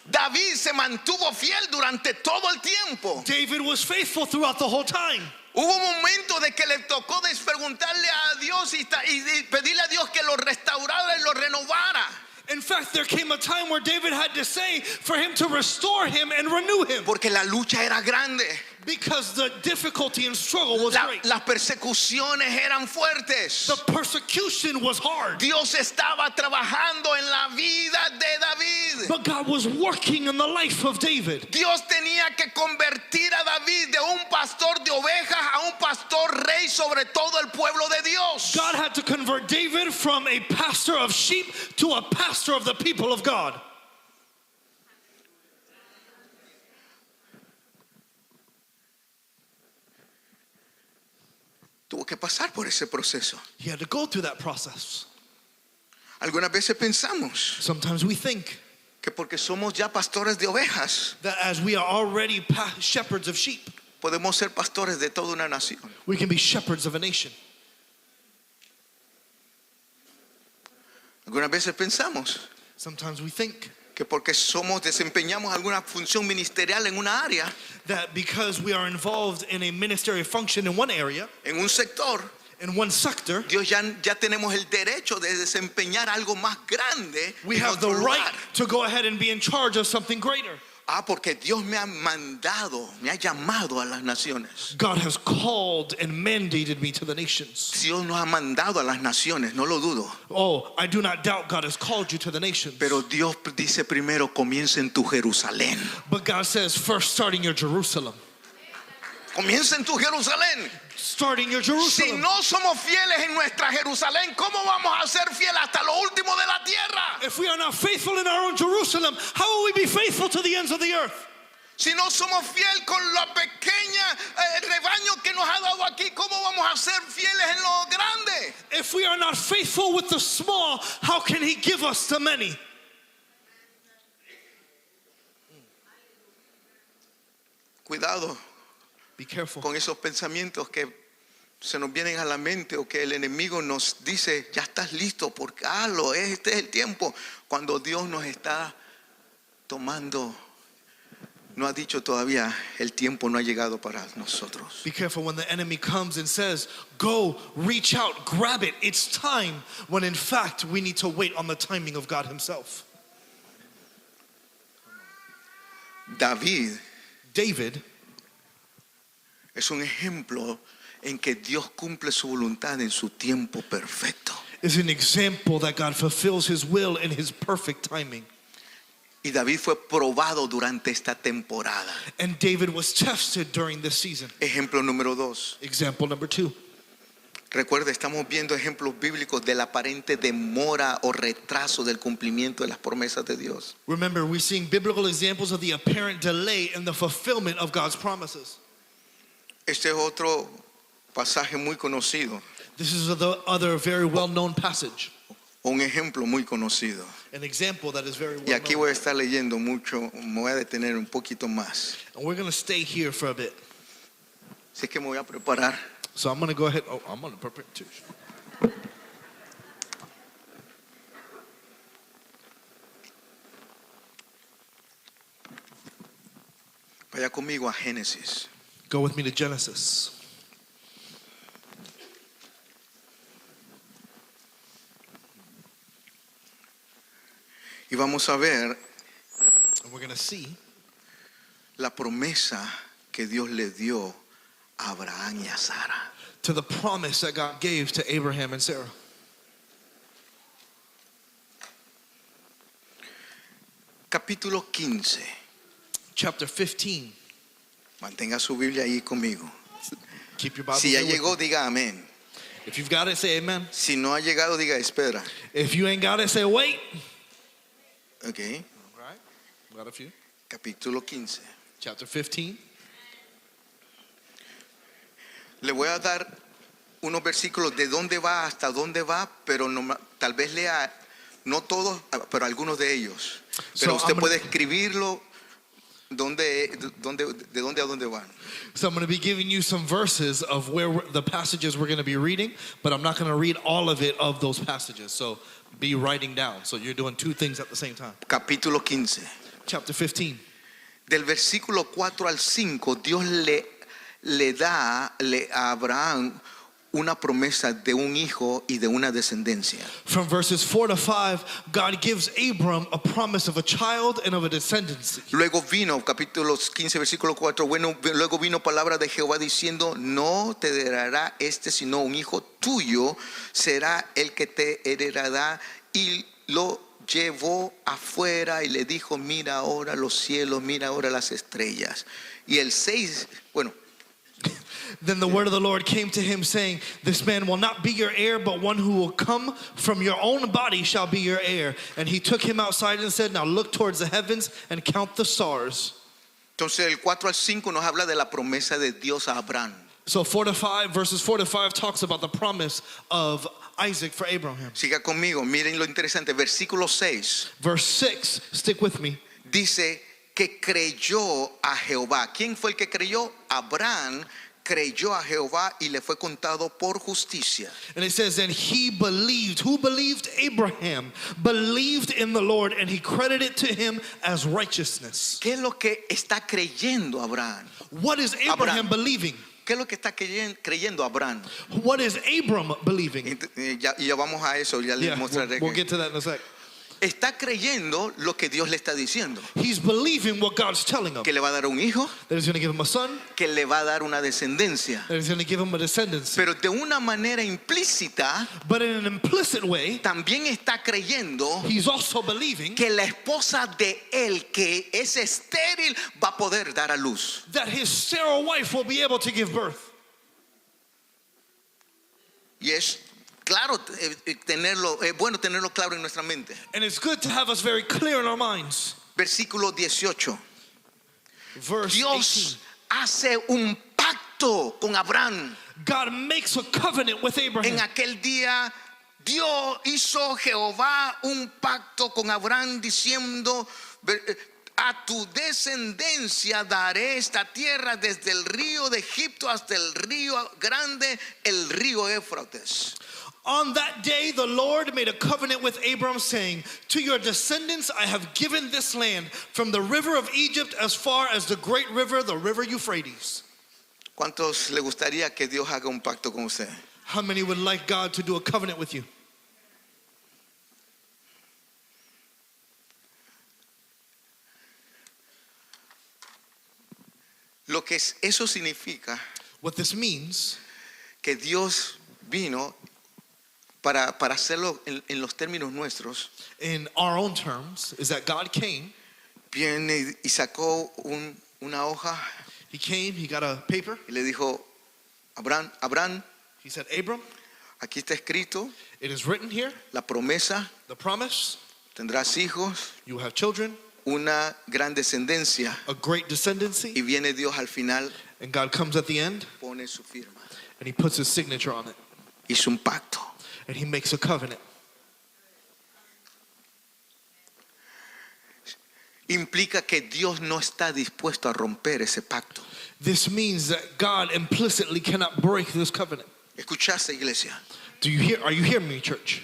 Speaker 2: David se mantuvo fiel durante todo el tiempo.
Speaker 3: David was faithful throughout the whole time.
Speaker 2: Hubo un momento de que le tocó preguntarle a Dios y pedirle a Dios que lo restaurara y lo renovara.
Speaker 3: In fact, there came a time where David had to say for him to restore him and renew him
Speaker 2: Porque la lucha era grande.
Speaker 3: because the difficulty and struggle was great.
Speaker 2: Las persecuciones eran fuertes.
Speaker 3: The persecution was hard.
Speaker 2: Dios estaba trabajando en la vida de David.
Speaker 3: But God was working in the life of David.
Speaker 2: Dios tenía que convertir a David de un pastor de ovejas a un pastor rey sobre todo el pueblo de Dios.
Speaker 3: God had to convert David from a pastor of sheep to a pastor of the people of God.
Speaker 2: Tuvo que pasar por ese proceso.
Speaker 3: He had to go through that process.
Speaker 2: Algunas veces pensamos
Speaker 3: Sometimes we think
Speaker 2: que porque somos ya pastores de ovejas,
Speaker 3: that as we are already shepherds of sheep,
Speaker 2: podemos ser pastores de toda una nación.
Speaker 3: we can be shepherds of a nation.
Speaker 2: Algunas veces pensamos
Speaker 3: Sometimes we think
Speaker 2: que porque desempeñamos alguna función ministerial en una área,
Speaker 3: that because we are involved in a ministerial function in one area,
Speaker 2: en un sector,
Speaker 3: in one sector,
Speaker 2: Dios ya tenemos el derecho de desempeñar algo más grande
Speaker 3: we
Speaker 2: en
Speaker 3: have the
Speaker 2: otro
Speaker 3: right
Speaker 2: lugar.
Speaker 3: to go ahead and be in charge of something greater.
Speaker 2: Porque Dios me ha mandado, me ha llamado a las naciones.
Speaker 3: God has called and mandated me to the nations.
Speaker 2: Dios nos ha mandado a las naciones, no lo dudo.
Speaker 3: Oh, I do not doubt God has called you to the nations.
Speaker 2: Pero Dios dice primero, comienza en tu Jerusalén.
Speaker 3: But God says, first starting your Jerusalem.
Speaker 2: Comienza en tu Jerusalén.
Speaker 3: Starting your
Speaker 2: Si
Speaker 3: Jerusalem.
Speaker 2: no somos fieles en nuestra Jerusalén, ¿cómo vamos a ser fieles hasta lo último de la tierra?
Speaker 3: If we are not faithful in our own Jerusalem, how will we be faithful to the ends of the earth?
Speaker 2: Si no somos fieles con la pequeña rebaño que nos ha dado aquí, ¿cómo vamos a ser fieles en lo grande?
Speaker 3: If we are not faithful with the small, how can He give us the many?
Speaker 2: Cuidado
Speaker 3: Be careful
Speaker 2: con esos pensamientos que se nos vienen a la mente o que el enemigo nos dice, ya estás listo porque este es el tiempo, cuando Dios nos está tomando. No ha dicho todavía, el tiempo no ha llegado para nosotros.
Speaker 3: Be careful when the enemy comes and says, go, reach out, grab it. It's time, when in fact we need to wait on the timing of God Himself.
Speaker 2: David
Speaker 3: David
Speaker 2: es un ejemplo en que Dios cumple su voluntad en su tiempo perfecto.
Speaker 3: is an example that God fulfills His will in His perfect timing.
Speaker 2: Y David fue probado durante esta temporada.
Speaker 3: And David was tested during this season.
Speaker 2: Ejemplo número 2.
Speaker 3: Example number 2.
Speaker 2: Recuerda, estamos viendo ejemplos bíblicos de la aparente demora o retraso del cumplimiento de las promesas de Dios.
Speaker 3: Remember, we're seeing biblical examples of the apparent delay in the fulfillment of God's promises.
Speaker 2: Este es otro pasaje muy conocido,
Speaker 3: This is the other very well-known passage.
Speaker 2: un ejemplo muy conocido.
Speaker 3: An example that is very
Speaker 2: Y aquí
Speaker 3: well-known.
Speaker 2: voy a estar leyendo mucho, me voy a detener un poquito más.
Speaker 3: And we're going to stay here for a bit.
Speaker 2: Así que me voy a preparar.
Speaker 3: So I'm going to go ahead. Oh, I'm going to prepare too.
Speaker 2: Vaya conmigo a Génesis.
Speaker 3: Go with me to Genesis.
Speaker 2: Y vamos a ver
Speaker 3: And we're going to see
Speaker 2: la promesa que Dios le dio a Abraham y a Sara.
Speaker 3: to the promise that God gave to Abraham and Sarah.
Speaker 2: Capítulo 15.
Speaker 3: Chapter 15.
Speaker 2: Mantenga su Biblia ahí conmigo.
Speaker 3: Keep your Bible
Speaker 2: Si ya
Speaker 3: there with
Speaker 2: llegó,
Speaker 3: me.
Speaker 2: diga amén.
Speaker 3: If you've got it, say amen.
Speaker 2: Si no ha llegado, diga espera.
Speaker 3: If you ain't got it, say wait.
Speaker 2: Ok.
Speaker 3: All right. Got a few.
Speaker 2: Capítulo 15.
Speaker 3: Chapter 15.
Speaker 2: Le voy a dar unos versículos de dónde va hasta dónde va, pero no, tal vez lea, no todos, pero algunos de ellos. Pero
Speaker 3: So,
Speaker 2: usted
Speaker 3: I'm
Speaker 2: puede
Speaker 3: gonna-
Speaker 2: escribirlo de dónde a dónde van.
Speaker 3: So I'm going to be giving you some verses of the passages we're going to be reading, but I'm not going to read all of it of those passages. So be writing down. So you're doing two things at the same time.
Speaker 2: Capítulo 15.
Speaker 3: Chapter 15.
Speaker 2: Del versículo 4 al 5, Dios le da a Abraham una promesa de un hijo y de una descendencia.
Speaker 3: From verses 4 to 5, God gives Abram a promise of a child and of a descendancy.
Speaker 2: Luego vino, capítulo 15, versículo 4, luego vino palabra de Jehová diciendo, no te heredará sino un hijo tuyo será el que te heredará. Y lo llevó afuera y le dijo, mira ahora los cielos, mira ahora las estrellas. Y el 6,
Speaker 3: Then the word of the Lord came to him, saying, this man will not be your heir, but one who will come from your own body shall be your heir. And he took him outside and said, now look towards the heavens and count the stars.
Speaker 2: Entonces el 4 al 5 nos habla de la promesa de Dios a Abraham.
Speaker 3: So verses 4 to 5 talks about the promise of Isaac for Abraham.
Speaker 2: Siga conmigo, miren lo interesante, versículo 6
Speaker 3: Verse 6, stick with me.
Speaker 2: dice que creyó a Jehová. ¿Quién fue el que creyó? Abraham creyó a Jehová y le fue contado por justicia.
Speaker 3: And it says, and he believed. Who believed? Abraham believed in the Lord, and he credited to him as righteousness.
Speaker 2: ¿Qué es lo que está creyendo Abraham?
Speaker 3: What is Abraham believing?
Speaker 2: ¿Qué es lo que está creyendo Abraham?
Speaker 3: What is Abram believing?
Speaker 2: Ya vamos a eso, ya les
Speaker 3: Yeah,
Speaker 2: mostraré.
Speaker 3: we'll get to that in a sec.
Speaker 2: Está creyendo lo que Dios le está diciendo.
Speaker 3: He's believing what God's telling him.
Speaker 2: Que le va a dar un hijo,
Speaker 3: That he's going to give him a son,
Speaker 2: que le va a dar una descendencia.
Speaker 3: that he's going to give him a descendancy.
Speaker 2: Pero de una manera implícita,
Speaker 3: But in an implicit way,
Speaker 2: también está creyendo
Speaker 3: he's also believing
Speaker 2: que la esposa de él, que es estéril, va a poder dar a luz.
Speaker 3: that his sterile wife will be able to give birth.
Speaker 2: Y es claro bueno tenerlo claro en nuestra mente.
Speaker 3: And it's good to have us very clear in our minds.
Speaker 2: Versículo 18.
Speaker 3: Verse
Speaker 2: Dios
Speaker 3: 18.
Speaker 2: hace un pacto con Abraham.
Speaker 3: God makes a covenant with
Speaker 2: En
Speaker 3: Abraham.
Speaker 2: aquel día Dios hizo Jehová un pacto con Abraham diciendo, a tu descendencia daré esta tierra desde el río de Egipto hasta el río grande, el río Éufrates.
Speaker 3: On that day, the Lord made a covenant with Abram, saying, to your descendants I have given this land, from the river of Egypt as far as the great river, the river Euphrates.
Speaker 2: ¿Cuántos le gustaría que Dios haga un pacto con usted?
Speaker 3: How many would like God to do a covenant with you?
Speaker 2: Lo que eso significa
Speaker 3: What this means
Speaker 2: que Dios vino para hacerlo en los términos nuestros.
Speaker 3: in our own terms is that God came,
Speaker 2: Viene y sacó una hoja
Speaker 3: he came, he got a paper,
Speaker 2: y le dijo, Abraham,
Speaker 3: he said, Abram,
Speaker 2: aquí está escrito
Speaker 3: it is written here,
Speaker 2: la promesa,
Speaker 3: the promise,
Speaker 2: tendrás hijos,
Speaker 3: you will have children,
Speaker 2: una gran descendencia.
Speaker 3: a great descendancy,
Speaker 2: Y viene Dios al final,
Speaker 3: and God comes at the end
Speaker 2: pone su firma.
Speaker 3: and he puts his signature on it,
Speaker 2: Hizo un pacto.
Speaker 3: and he makes a covenant.
Speaker 2: Implica que Dios no está dispuesto a romper ese pacto.
Speaker 3: This means that God implicitly cannot break this covenant.
Speaker 2: ¿Escuchaste, iglesia?
Speaker 3: Are you hearing me, church?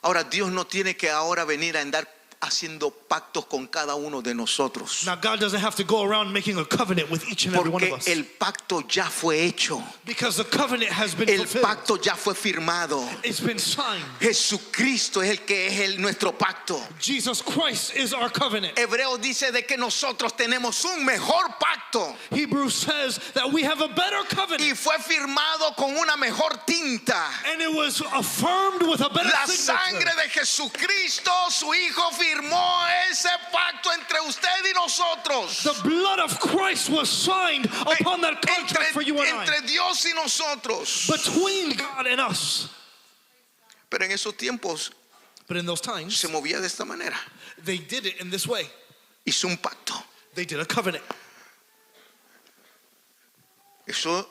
Speaker 2: Ahora Dios no tiene que ahora venir a andar haciendo pactos con cada uno de nosotros.
Speaker 3: Now God doesn't have to go around making a covenant with each and every one of
Speaker 2: Porque
Speaker 3: us.
Speaker 2: el pacto ya fue hecho.
Speaker 3: Because the covenant has been
Speaker 2: El
Speaker 3: fulfilled.
Speaker 2: pacto ya fue firmado.
Speaker 3: It's been signed.
Speaker 2: Jesucristo es el que es nuestro pacto.
Speaker 3: Jesus Christ is our covenant.
Speaker 2: Hebreo dice de que nosotros tenemos un mejor pacto
Speaker 3: Hebrews says that we have a better covenant.
Speaker 2: y fue firmado con una mejor tinta.
Speaker 3: And it was affirmed with a better
Speaker 2: La
Speaker 3: signature.
Speaker 2: sangre de Jesucristo, su Hijo, firmó ese pacto entre usted y nosotros.
Speaker 3: The blood of Christ was signed upon that contract for you and I.
Speaker 2: Entre Dios y nosotros.
Speaker 3: Between God and us.
Speaker 2: Pero en esos tiempos
Speaker 3: But in those times,
Speaker 2: se movía de esta manera.
Speaker 3: they did it in this way.
Speaker 2: Hizo un pacto.
Speaker 3: They did a covenant.
Speaker 2: Eso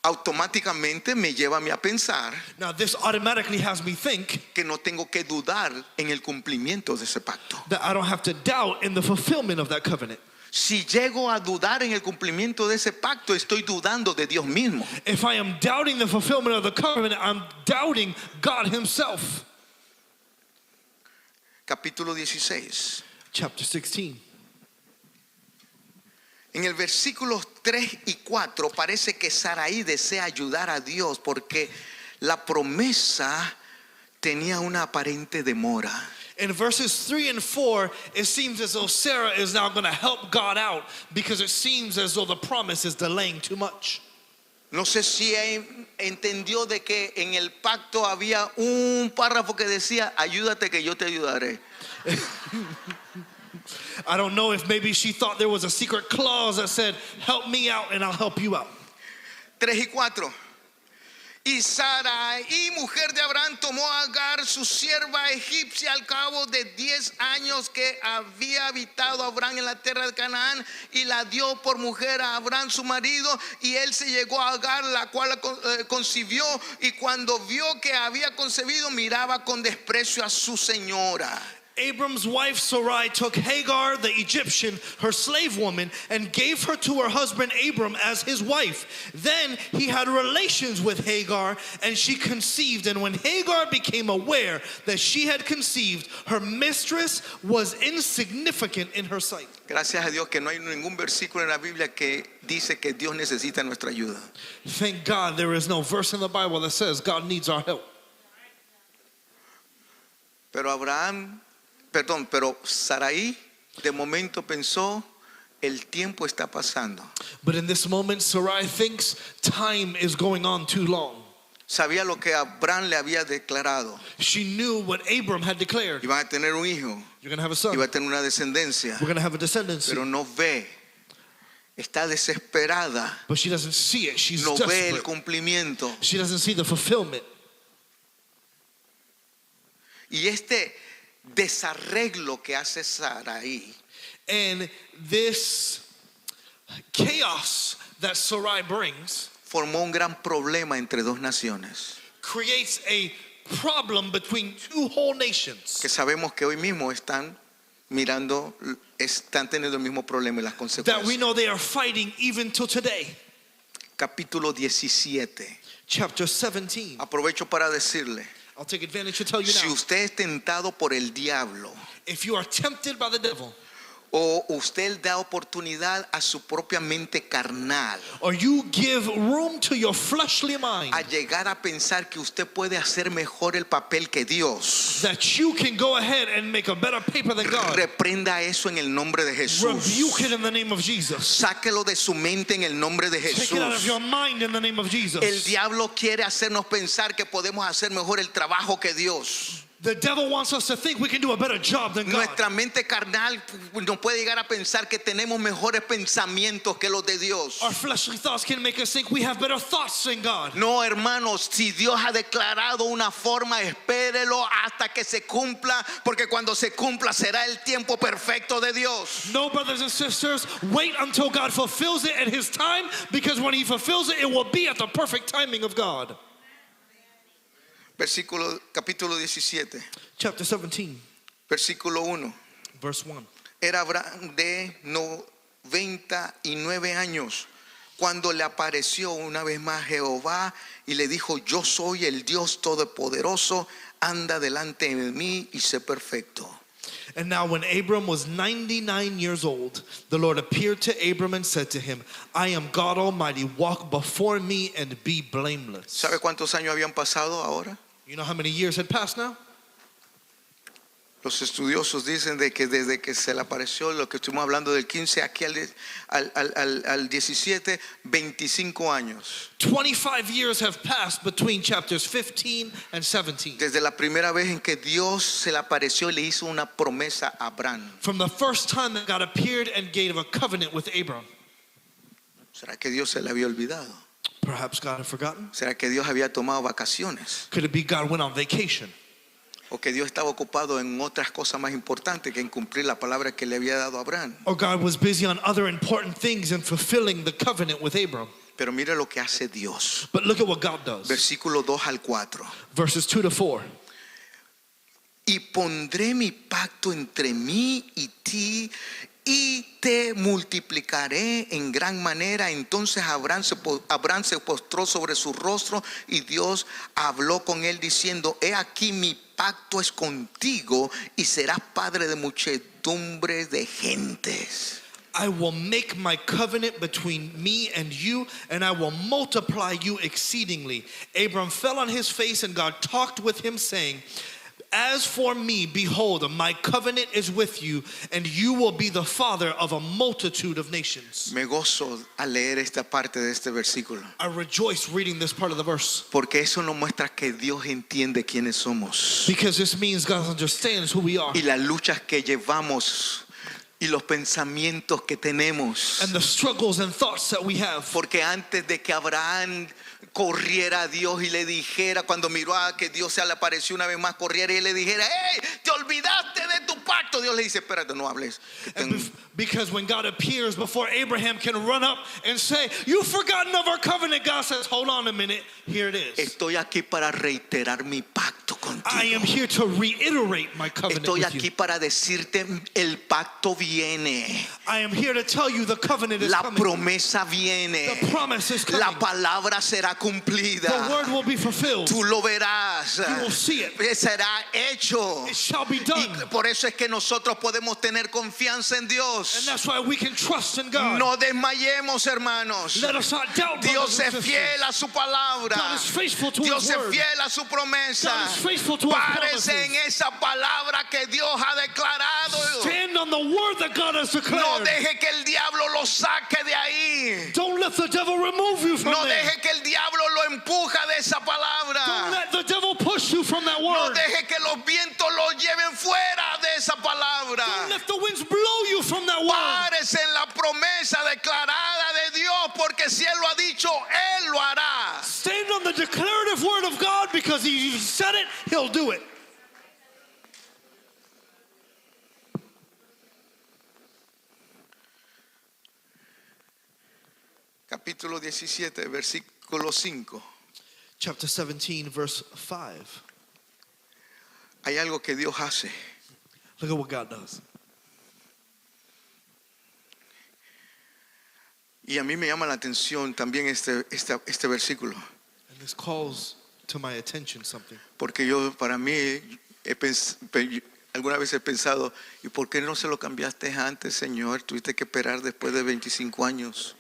Speaker 2: automáticamente me lleva a mí a pensar
Speaker 3: Now this automatically has me think
Speaker 2: que no tengo que dudar en el cumplimiento de ese pacto.
Speaker 3: that I don't have to doubt in the fulfillment of that covenant.
Speaker 2: Si llego a dudar en el cumplimiento de ese pacto, estoy dudando de Dios mismo.
Speaker 3: If I am doubting the fulfillment of the covenant, I'm doubting God himself.
Speaker 2: Capítulo 16.
Speaker 3: Chapter 16.
Speaker 2: En el versículos 3 y 4 parece que Sarai desea ayudar a Dios porque la promesa tenía una aparente demora.
Speaker 3: In verses 3 and 4, it seems as though Sarah is now going to help God out because it seems as though the promise is delaying too much.
Speaker 2: No sé si entendió de que en el pacto había un párrafo que decía, ayúdate que yo te ayudaré.
Speaker 3: I don't know if maybe she thought there was a secret clause that said, help me out and I'll help you out.
Speaker 2: 3 y 4. Y Sarai, mujer de Abraham, tomó a Agar, su sierva egipcia, al cabo de 10 años que había habitado Abraham en la tierra de Canaán, y la dio por mujer a Abraham su marido, y él se llegó a Agar, la cual concibió, y cuando vio que había concebido, miraba con desprecio a su señora.
Speaker 3: Abram's wife Sarai took Hagar the Egyptian, her slave woman, and gave her to her husband Abram as his wife. Then he had relations with Hagar, and she conceived. And when Hagar became aware that she had conceived, her mistress was insignificant in her sight.
Speaker 2: Gracias a Dios que no hay ningún versículo en la Biblia que dice que Dios necesita nuestra ayuda.
Speaker 3: Thank God there is no verse in the Bible that says God needs our help.
Speaker 2: Pero Sarai de momento pensó, el tiempo está pasando.
Speaker 3: But in this moment, Sarai thinks time is going on too long.
Speaker 2: Sabía lo que Abraham le había declarado.
Speaker 3: She knew what Abram had declared.
Speaker 2: Iban a tener un hijo,
Speaker 3: You're going to have a son.
Speaker 2: iba a tener una descendencia,
Speaker 3: We're going to have a descendancy.
Speaker 2: pero no ve. Está desesperada.
Speaker 3: But she doesn't see it. She's
Speaker 2: No ve el
Speaker 3: desperate.
Speaker 2: cumplimiento.
Speaker 3: She doesn't see the fulfillment.
Speaker 2: Y este desarreglo que hace Sarai
Speaker 3: And this chaos that Sarai brings
Speaker 2: formó un gran problema entre dos naciones
Speaker 3: creates a problem between two whole nations
Speaker 2: que sabemos que hoy mismo están teniendo el mismo problema y las
Speaker 3: that we
Speaker 2: consecuencias.
Speaker 3: know they are fighting even till today.
Speaker 2: Capítulo 17.
Speaker 3: Chapter 17.
Speaker 2: Aprovecho para decirle,
Speaker 3: I'll take advantage to tell you
Speaker 2: si
Speaker 3: now.
Speaker 2: usted es tentado por el diablo
Speaker 3: If you are tempted by the devil,
Speaker 2: o usted da oportunidad a su propia mente carnal
Speaker 3: or you give room to your fleshly mind
Speaker 2: a llegar a pensar que usted puede hacer mejor el papel que Dios,
Speaker 3: that you can go ahead and make a better paper than God,
Speaker 2: reprenda eso en el nombre de Jesús.
Speaker 3: rebuke it in the name of Jesus.
Speaker 2: Sáquelo de su mente en el nombre de
Speaker 3: Take it out of
Speaker 2: Jesús.
Speaker 3: your mind in the name of Jesus.
Speaker 2: El diablo quiere hacernos pensar que podemos hacer mejor el trabajo que Dios.
Speaker 3: The devil wants us to think we can do a better job than God.
Speaker 2: Nuestra mente carnal nos puede llegar a pensar que tenemos mejores pensamientos que los de Dios.
Speaker 3: Our fleshly thoughts can make us think we have better thoughts than God.
Speaker 2: No, hermanos, si Dios ha declarado una forma, espérelo hasta que se cumpla, porque cuando se cumpla será el tiempo perfecto de Dios.
Speaker 3: No, brothers and sisters, wait until God fulfills it at his time, because when he fulfills it, it will be at the perfect timing of God.
Speaker 2: Capítulo 17,
Speaker 3: Chapter 17,
Speaker 2: versículo 1.
Speaker 3: verse 1.
Speaker 2: Era Abraham de 99 años cuando le apareció una vez más Jehová y le dijo, yo soy el Dios todopoderoso, anda delante de mí y sé perfecto.
Speaker 3: And now when Abram was 99 years old, the Lord appeared to Abram and said to him, I am God Almighty, walk before me and be blameless.
Speaker 2: ¿Sabe cuántos años habían pasado ahora?
Speaker 3: You know how many years had passed now?
Speaker 2: Los estudiosos dicen de que desde que se le apareció, lo que estuvimos hablando del 15 aquí al 17, 25 años.
Speaker 3: 25 years have passed between chapters 15 and 17.
Speaker 2: Desde la primera vez en que Dios se le apareció y le hizo una promesa a Abraham.
Speaker 3: From the first time that God appeared and gave a covenant with Abram.
Speaker 2: ¿Será que Dios se le había olvidado?
Speaker 3: Perhaps God had forgotten.
Speaker 2: ¿Será que Dios había tomado vacaciones?
Speaker 3: Could it be God went on vacation?
Speaker 2: ¿O que Dios estaba ocupado en otras cosas más importantes que en cumplir la palabra que le había dado a Abraham?
Speaker 3: Or God was busy on other important things and fulfilling the covenant with Abram.
Speaker 2: Pero mira lo que hace Dios.
Speaker 3: But look at what God does.
Speaker 2: Versículo 2 al 4.
Speaker 3: Verses 2 to 4.
Speaker 2: Y pondré mi pacto entre mí y ti, y te multiplicaré en gran manera. Entonces Abraham se postró sobre su rostro, y Dios habló con él diciendo: he aquí mi pacto es contigo, y serás padre de muchedumbres de gentes.
Speaker 3: I will make my covenant between me and you, and I will multiply you exceedingly. Abram fell on his face, and God talked with him, saying, as for me, behold, my covenant is with you, and you will be the father of a multitude of nations.
Speaker 2: Me gozo al leer esta parte de este versículo,
Speaker 3: I rejoice reading this part of the verse,
Speaker 2: porque eso nos muestra que Dios entiende quiénes somos
Speaker 3: because this means God understands who we are
Speaker 2: y las luchas que llevamos y los pensamientos que tenemos.
Speaker 3: and the struggles and thoughts that we have.
Speaker 2: Porque antes de que Abraham corriera a Dios y le dijera, cuando miró a que Dios se le apareció una vez más, corriera y le dijera: hey, te olvidaste de tu pacto, Dios le dice: espérate, no hables,
Speaker 3: Because when God appears, before Abraham can run up and say, you've forgotten of our covenant, God says, hold on a minute, here it is.
Speaker 2: estoy aquí para reiterar mi pacto
Speaker 3: I am
Speaker 2: contigo.
Speaker 3: here to reiterate my covenant
Speaker 2: Estoy
Speaker 3: with you.
Speaker 2: aquí para decirte: el pacto viene,
Speaker 3: I am here to tell you the covenant is
Speaker 2: la
Speaker 3: coming.
Speaker 2: promesa viene,
Speaker 3: The promise is coming.
Speaker 2: la palabra será
Speaker 3: The
Speaker 2: cumplida.
Speaker 3: word will be fulfilled.
Speaker 2: Tú lo verás,
Speaker 3: You will see it.
Speaker 2: será hecho.
Speaker 3: It shall be
Speaker 2: Y
Speaker 3: done.
Speaker 2: por eso es que nosotros podemos tener confianza en
Speaker 3: And
Speaker 2: Dios.
Speaker 3: that's why we can trust in God.
Speaker 2: No desmayemos, hermanos.
Speaker 3: Let us not doubt,
Speaker 2: Dios
Speaker 3: brothers and
Speaker 2: es
Speaker 3: sisters.
Speaker 2: fiel a su palabra.
Speaker 3: God is faithful to
Speaker 2: Dios
Speaker 3: His
Speaker 2: es
Speaker 3: word.
Speaker 2: fiel a su promesa.
Speaker 3: God is faithful to His
Speaker 2: Párese en
Speaker 3: promises.
Speaker 2: esa palabra que Dios ha declarado.
Speaker 3: Stand on the word that God has
Speaker 2: No
Speaker 3: declared.
Speaker 2: deje que el diablo lo saque de ahí.
Speaker 3: Don't let the devil remove you from
Speaker 2: No
Speaker 3: there.
Speaker 2: deje que el diablo lo empuja de esa
Speaker 3: Don't
Speaker 2: palabra.
Speaker 3: let the devil push you from that
Speaker 2: No
Speaker 3: word.
Speaker 2: deje que los vientos lo lleven fuera de esa palabra.
Speaker 3: Don't let the winds blow you from that word.
Speaker 2: Párese en la promesa declarada de Dios, porque si Él lo ha dicho, Él lo hará.
Speaker 3: Stand on the declarative word of God, because He said it, He'll do it.
Speaker 2: Capítulo 17, versículo 5.
Speaker 3: Chapter 17, verse 5.
Speaker 2: Hay algo que Dios hace.
Speaker 3: Look at what God does.
Speaker 2: Y a mí me llama la atención también este versículo.
Speaker 3: And this calls to my attention something.
Speaker 2: Porque para mí, alguna vez he pensado: ¿y por qué no se lo cambiaste antes, Señor? Tuviste que esperar después de 25 años.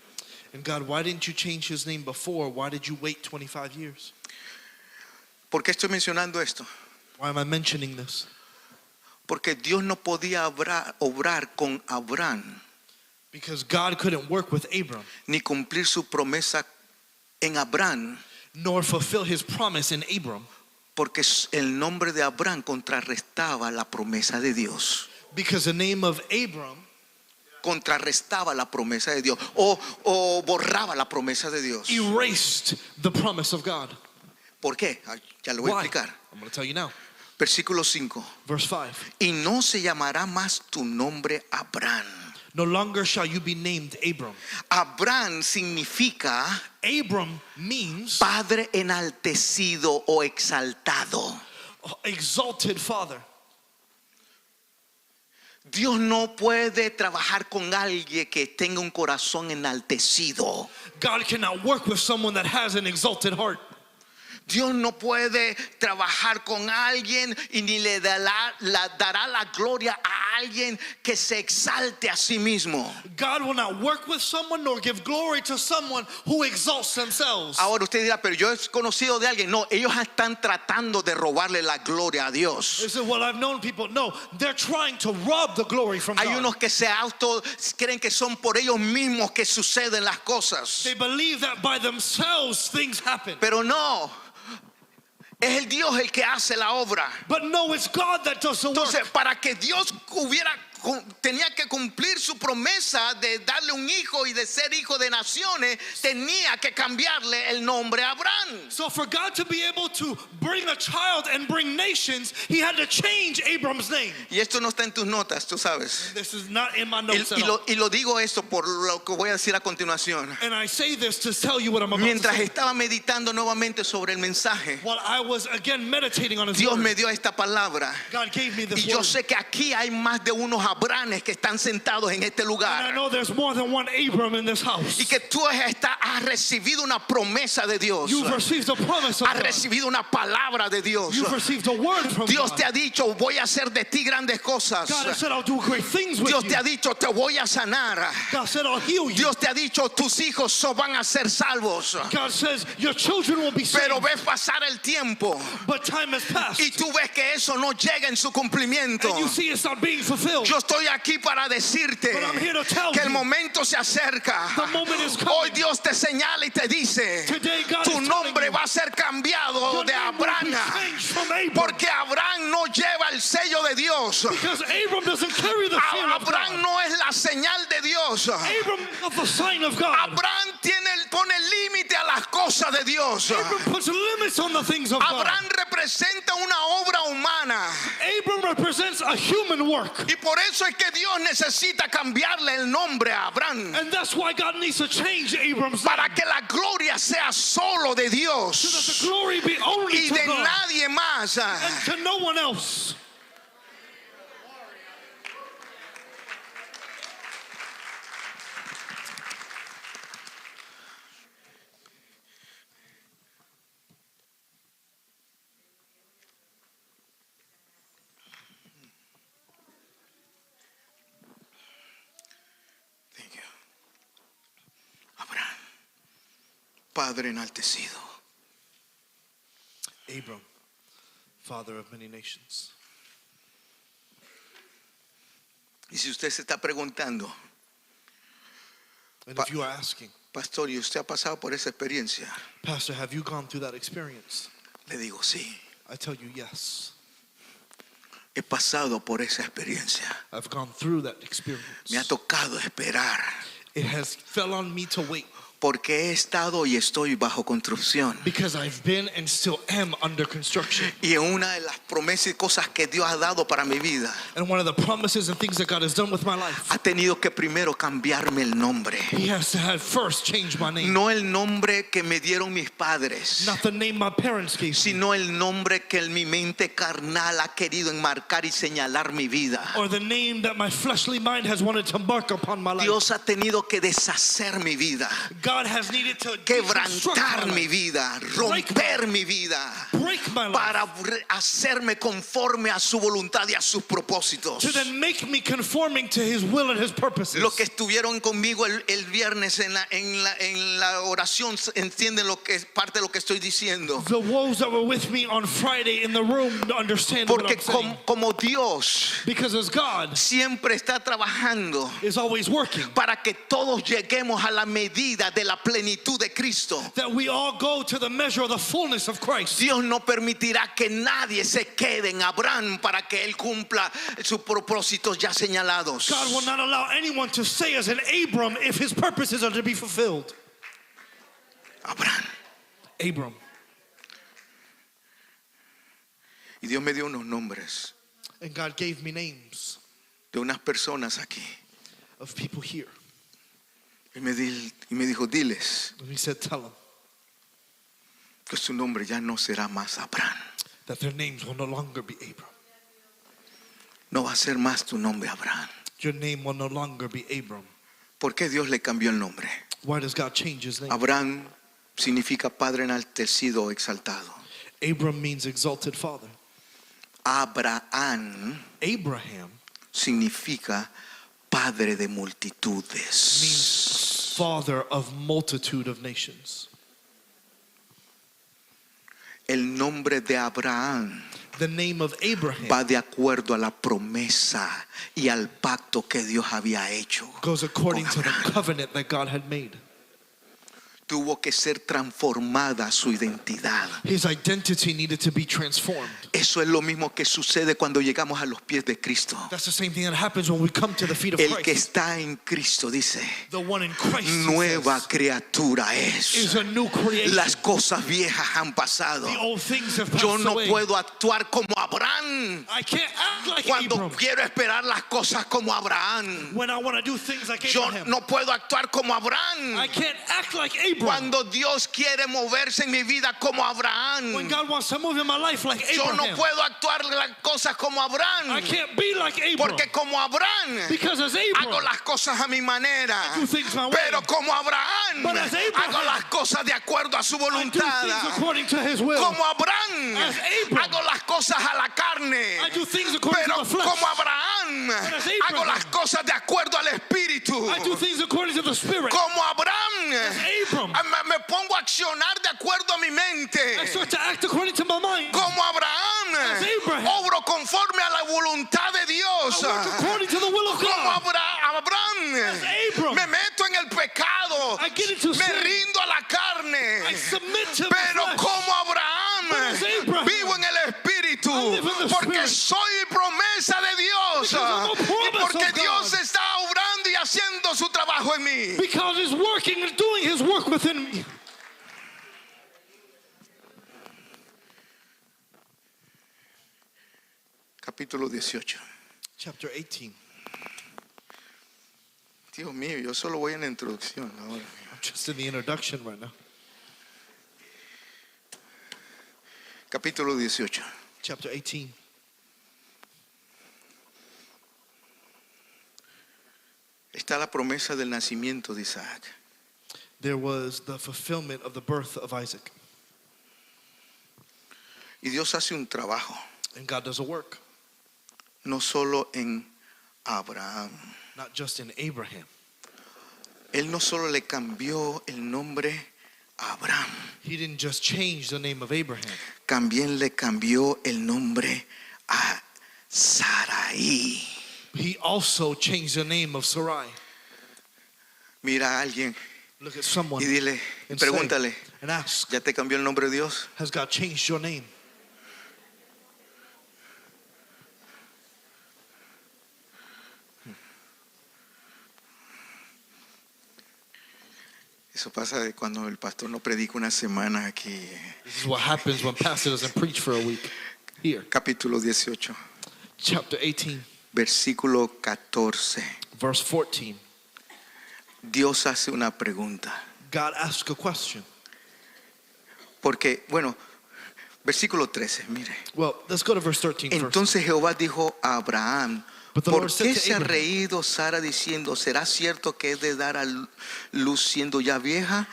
Speaker 3: And God, why didn't you change His name before? Why did you wait 25 years?
Speaker 2: ¿Por qué estoy mencionando esto?
Speaker 3: Why am I mentioning this?
Speaker 2: Porque Dios no podía obrar con Abraham,
Speaker 3: Because God couldn't work with Abram,
Speaker 2: ni cumplir su promesa en Abraham,
Speaker 3: nor fulfill His promise in Abram,
Speaker 2: porque el nombre de Abraham contrarrestaba la promesa de Dios.
Speaker 3: because the name of Abram
Speaker 2: Contrarrestaba la promesa de Dios, o borraba la promesa de Dios.
Speaker 3: erased the promise of God.
Speaker 2: ¿Por qué? Ya lo voy a
Speaker 3: Why?
Speaker 2: explicar.
Speaker 3: I'm going to tell you now.
Speaker 2: Versículo 5.
Speaker 3: Verse 5.
Speaker 2: Y no se llamará más tu nombre Abraham.
Speaker 3: No longer shall you be named Abram.
Speaker 2: Abraham significa
Speaker 3: Abram means
Speaker 2: padre enaltecido o exaltado.
Speaker 3: exalted father.
Speaker 2: Dios no puede trabajar con alguien que tenga un corazón enaltecido.
Speaker 3: God cannot work with someone that has an exalted heart.
Speaker 2: Dios no puede trabajar con alguien y ni le dará la gloria a alguien que se exalte a sí mismo.
Speaker 3: God will not work with someone nor give glory to someone who exalts themselves.
Speaker 2: Ahora usted dirá, pero yo he conocido de alguien. No, ellos están tratando de robarle la gloria a Dios.
Speaker 3: They say, well, I've known people. No, they're trying to rob the glory from
Speaker 2: Hay
Speaker 3: God.
Speaker 2: unos que se creen que son por ellos mismos que suceden las cosas.
Speaker 3: They believe that by themselves things happen.
Speaker 2: Pero no, es el Dios el que hace la obra.
Speaker 3: But no, it's God that does the work.
Speaker 2: Entonces, para que Dios tenía que cumplir su promesa de darle un hijo y de ser hijo de naciones, tenía que cambiarle el nombre a Abraham.
Speaker 3: So for God to be able to bring a child and bring nations, he had to change Abram's name.
Speaker 2: Y esto no está en tus notas, tú sabes.
Speaker 3: This is not in my notes at all.
Speaker 2: Y lo digo esto por lo que voy a decir a continuación.
Speaker 3: And I say this to tell you what I'm about to
Speaker 2: Mientras
Speaker 3: say.
Speaker 2: estaba meditando nuevamente sobre el mensaje,
Speaker 3: While I was again meditating on his
Speaker 2: Dios
Speaker 3: word,
Speaker 2: me dio esta palabra.
Speaker 3: God gave me
Speaker 2: Y
Speaker 3: this
Speaker 2: yo
Speaker 3: word.
Speaker 2: sé que aquí hay más de unos Abranes que están sentados en este
Speaker 3: And I
Speaker 2: lugar.
Speaker 3: know there's more than one Abram in this house.
Speaker 2: Y que tú has recibido una promesa de Dios.
Speaker 3: You've received a promise of
Speaker 2: Has
Speaker 3: God.
Speaker 2: recibido una palabra de Dios.
Speaker 3: You've received a word from
Speaker 2: Dios
Speaker 3: God.
Speaker 2: te ha dicho, voy a hacer de ti grandes cosas.
Speaker 3: God has said, I'll do great things with
Speaker 2: Dios
Speaker 3: you.
Speaker 2: te ha dicho, te voy a sanar.
Speaker 3: God said, I'll heal you.
Speaker 2: Dios te ha dicho, tus hijos van a ser salvos.
Speaker 3: God says, your children will be saved.
Speaker 2: Pero ves pasar el tiempo
Speaker 3: But time has passed.
Speaker 2: y tú ves que eso no llega en su cumplimiento.
Speaker 3: And you see it's not being fulfilled.
Speaker 2: Yo estoy aquí para decirte
Speaker 3: But I'm here to tell
Speaker 2: que el
Speaker 3: you,
Speaker 2: momento se acerca.
Speaker 3: the moment is coming.
Speaker 2: Hoy Dios te señala y te dice,
Speaker 3: Today God
Speaker 2: tu
Speaker 3: is telling
Speaker 2: nombre
Speaker 3: you,
Speaker 2: va a ser cambiado
Speaker 3: your
Speaker 2: de
Speaker 3: name will be
Speaker 2: Abraham.
Speaker 3: changed from Abram.
Speaker 2: Porque Abraham no lleva el sello de Dios.
Speaker 3: Because Abram doesn't carry the seal of
Speaker 2: Abraham
Speaker 3: God.
Speaker 2: no es la señal de Dios.
Speaker 3: Abram is not the sign of God.
Speaker 2: Abraham pone límite a las cosas de Dios.
Speaker 3: Abram puts limits on the things of God.
Speaker 2: Abraham representa una obra humana.
Speaker 3: Abram represents a human work.
Speaker 2: Y por eso es que Dios necesita cambiarle el nombre a Abraham.
Speaker 3: And that's why God needs to change Abram's name.
Speaker 2: Para que la gloria sea solo de
Speaker 3: So that
Speaker 2: Dios
Speaker 3: the glory be only
Speaker 2: y
Speaker 3: to
Speaker 2: de
Speaker 3: God
Speaker 2: nadie más.
Speaker 3: and to no one else.
Speaker 2: Thank you. Abraham, Padre enaltecido.
Speaker 3: Abram, father of many nations.
Speaker 2: Y si usted se está preguntando,
Speaker 3: And if you are asking,
Speaker 2: pastor, ¿y usted ha pasado por esa experiencia?
Speaker 3: Pastor, have you gone through that experience?
Speaker 2: Le digo, sí,
Speaker 3: I tell you, yes.
Speaker 2: he pasado por esa experiencia.
Speaker 3: I've gone through that experience.
Speaker 2: Me ha tocado esperar
Speaker 3: It has fell on me to wait
Speaker 2: porque he estado y estoy bajo construcción.
Speaker 3: because I've been and still am under construction.
Speaker 2: Y en una de las promesas y cosas que Dios ha dado para mi vida,
Speaker 3: And one of the promises and things that God has done with my life,
Speaker 2: ha tenido que primero cambiarme el nombre.
Speaker 3: He has to have first changed my name.
Speaker 2: No el nombre que me dieron mis padres,
Speaker 3: Not the name my parents gave me,
Speaker 2: sino el nombre que en mi mente carnal ha querido enmarcar y señalar mi vida.
Speaker 3: or the name that my fleshly mind has wanted to mark upon my life.
Speaker 2: Dios ha tenido que deshacer mi vida,
Speaker 3: God has needed to deconstruct
Speaker 2: quebrantar
Speaker 3: my
Speaker 2: mi
Speaker 3: life,
Speaker 2: vida, romper mi vida,
Speaker 3: break my life,
Speaker 2: para hacerme conforme a su voluntad y a sus propósitos.
Speaker 3: to then make me conforming to His will and His purposes.
Speaker 2: Los que estuvieron conmigo el viernes en la oración entienden lo que es parte de lo que estoy diciendo.
Speaker 3: The woes that were with me on Friday in the room understand what
Speaker 2: Porque
Speaker 3: I'm saying.
Speaker 2: como Dios
Speaker 3: Because as God
Speaker 2: siempre está trabajando
Speaker 3: is always working,
Speaker 2: para que todos lleguemos a la medida de la plenitud de Cristo.
Speaker 3: that we all go to the measure of the fullness of Christ.
Speaker 2: Dios no permitirá que nadie se quede en Abraham para que él cumpla sus propósitos ya señalados.
Speaker 3: God will not allow anyone to stay as an Abram if his purposes are to be fulfilled.
Speaker 2: Abraham.
Speaker 3: Abram.
Speaker 2: Y Dios me dio unos nombres
Speaker 3: And God gave me names
Speaker 2: de unas personas aquí.
Speaker 3: of people here.
Speaker 2: Y me dijo, diles
Speaker 3: And He said, tell them
Speaker 2: que su nombre ya no será más Abraham.
Speaker 3: that their names will no longer be Abram.
Speaker 2: No va a ser más tu nombre Abraham.
Speaker 3: Your name will no longer be Abram.
Speaker 2: ¿Por qué Dios le cambió el nombre?
Speaker 3: Why does God change his name?
Speaker 2: Abraham significa padre enaltecido o exaltado.
Speaker 3: Abram means exalted father.
Speaker 2: Abraham
Speaker 3: Abraham
Speaker 2: significa padre de
Speaker 3: means
Speaker 2: multitudes.
Speaker 3: father of multitude of nations.
Speaker 2: El nombre de Abraham
Speaker 3: The name of Abraham
Speaker 2: va de acuerdo a la promesa y al pacto que Dios había hecho.
Speaker 3: goes according
Speaker 2: con
Speaker 3: to the
Speaker 2: Abraham.
Speaker 3: covenant that God had made.
Speaker 2: Tuvo que ser transformada su identidad.
Speaker 3: His identity needed to be transformed.
Speaker 2: Eso es lo mismo que sucede cuando llegamos a los pies de Cristo.
Speaker 3: That's the same thing that happens when we come to the feet of
Speaker 2: El que
Speaker 3: Christ.
Speaker 2: está en Cristo, dice,
Speaker 3: The one in Christ, he
Speaker 2: nueva
Speaker 3: says,
Speaker 2: criatura
Speaker 3: is
Speaker 2: es.
Speaker 3: a new creation.
Speaker 2: Las cosas viejas han pasado.
Speaker 3: The old things have passed
Speaker 2: Yo no
Speaker 3: away.
Speaker 2: puedo actuar como Abraham
Speaker 3: I can't act like
Speaker 2: cuando
Speaker 3: Abraham
Speaker 2: quiero esperar las cosas como Abraham.
Speaker 3: when I want to do things like
Speaker 2: Yo
Speaker 3: Abraham.
Speaker 2: no puedo actuar como
Speaker 3: I
Speaker 2: Abraham
Speaker 3: can't act like Abraham
Speaker 2: cuando Dios quiere moverse en mi vida como
Speaker 3: when
Speaker 2: Abraham.
Speaker 3: God wants to move in my life like
Speaker 2: Yo no
Speaker 3: Abraham.
Speaker 2: puedo actuar las cosas como
Speaker 3: I
Speaker 2: Abraham
Speaker 3: can't be like Abraham
Speaker 2: porque como Abraham
Speaker 3: because as
Speaker 2: hago
Speaker 3: Abraham,
Speaker 2: las cosas a mi manera,
Speaker 3: do things my way.
Speaker 2: pero como Abraham
Speaker 3: But as Abraham,
Speaker 2: hago las cosas de acuerdo a su
Speaker 3: I do
Speaker 2: voluntad.
Speaker 3: things according to his will.
Speaker 2: Como Abraham
Speaker 3: As Abraham,
Speaker 2: hago las cosas a la carne,
Speaker 3: I do things according
Speaker 2: pero
Speaker 3: to the flesh.
Speaker 2: como Abraham
Speaker 3: as
Speaker 2: hago
Speaker 3: Abraham,
Speaker 2: las cosas de acuerdo al espíritu.
Speaker 3: I do things according to the Spirit.
Speaker 2: Como Abraham
Speaker 3: Abram,
Speaker 2: me pongo a accionar de acuerdo a mi mente.
Speaker 3: I start to act according to my mind.
Speaker 2: Como Abraham
Speaker 3: As Abraham,
Speaker 2: obro conforme a la voluntad de Dios.
Speaker 3: I work according to the will of
Speaker 2: Como
Speaker 3: God.
Speaker 2: Abraham
Speaker 3: As Abram,
Speaker 2: me meto en el pecado,
Speaker 3: I get into
Speaker 2: me
Speaker 3: sin.
Speaker 2: rindo a la carne.
Speaker 3: I submit to
Speaker 2: Pero
Speaker 3: my flesh.
Speaker 2: como Abraham,
Speaker 3: But as Abraham,
Speaker 2: vivo en el espíritu,
Speaker 3: I live in the
Speaker 2: porque
Speaker 3: Spirit.
Speaker 2: soy promesa de Dios,
Speaker 3: Because I'm a
Speaker 2: y
Speaker 3: promise
Speaker 2: porque
Speaker 3: of
Speaker 2: Dios
Speaker 3: God.
Speaker 2: está obrando y haciendo su trabajo en mí.
Speaker 3: Because he's working and doing his work within me.
Speaker 2: Capítulo 18.
Speaker 3: Chapter 18.
Speaker 2: Dios mío, yo solo voy en la introducción ahora.
Speaker 3: I'm just in the introduction right now.
Speaker 2: Capítulo 18.
Speaker 3: Chapter 18.
Speaker 2: Está la promesa del nacimiento de Isaac.
Speaker 3: There was the fulfillment of the birth of Isaac.
Speaker 2: Y Dios hace un trabajo,
Speaker 3: And God does a work,
Speaker 2: no solo en Abraham.
Speaker 3: not just in Abraham.
Speaker 2: Él no solo le cambió el nombre a Abraham,
Speaker 3: He didn't just change the name of Abraham.
Speaker 2: también le cambió el nombre a Sarai.
Speaker 3: He also changed the name of Sarai.
Speaker 2: Mira a alguien
Speaker 3: Look at someone
Speaker 2: y dile,
Speaker 3: and
Speaker 2: pregúntale,
Speaker 3: say, and ask,
Speaker 2: ¿ya te cambió el nombre de Dios?
Speaker 3: has God changed your name?
Speaker 2: Eso pasa de cuando el pastor no predica una semana aquí.
Speaker 3: This is what happens when pastor doesn't preach for a week. Here,
Speaker 2: Capítulo 18,
Speaker 3: chapter 18,
Speaker 2: versículo 14.
Speaker 3: verse 14.
Speaker 2: Dios hace una pregunta.
Speaker 3: God asks a question.
Speaker 2: Porque, bueno, versículo 13, mire.
Speaker 3: Well, let's go to verse 13 first.
Speaker 2: Entonces Jehová dijo a Abraham,
Speaker 3: But the
Speaker 2: ¿por
Speaker 3: Lord said
Speaker 2: qué
Speaker 3: to
Speaker 2: se ha
Speaker 3: Abraham,
Speaker 2: reído Sara diciendo, ¿será cierto que es de dar a luz siendo ya vieja?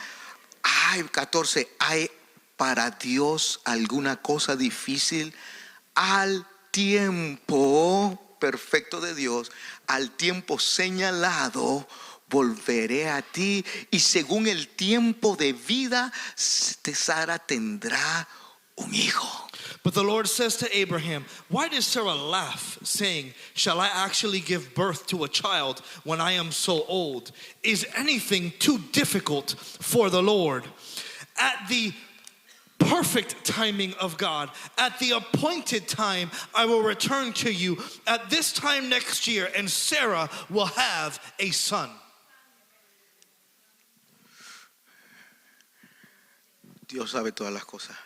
Speaker 2: Ay, 14, ¿hay para Dios alguna cosa difícil? Al tiempo perfecto de Dios, al tiempo señalado, volveré a ti y según el tiempo de vida, Sara tendrá un hijo.
Speaker 3: But the Lord says to Abraham, why does Sarah laugh, saying, shall I actually give birth to a child when I am so old? Is anything too difficult for the Lord? At the perfect timing of God, at the appointed time, I will return to you at this time next year, and Sarah will have a son.
Speaker 2: Dios sabe todas las cosas.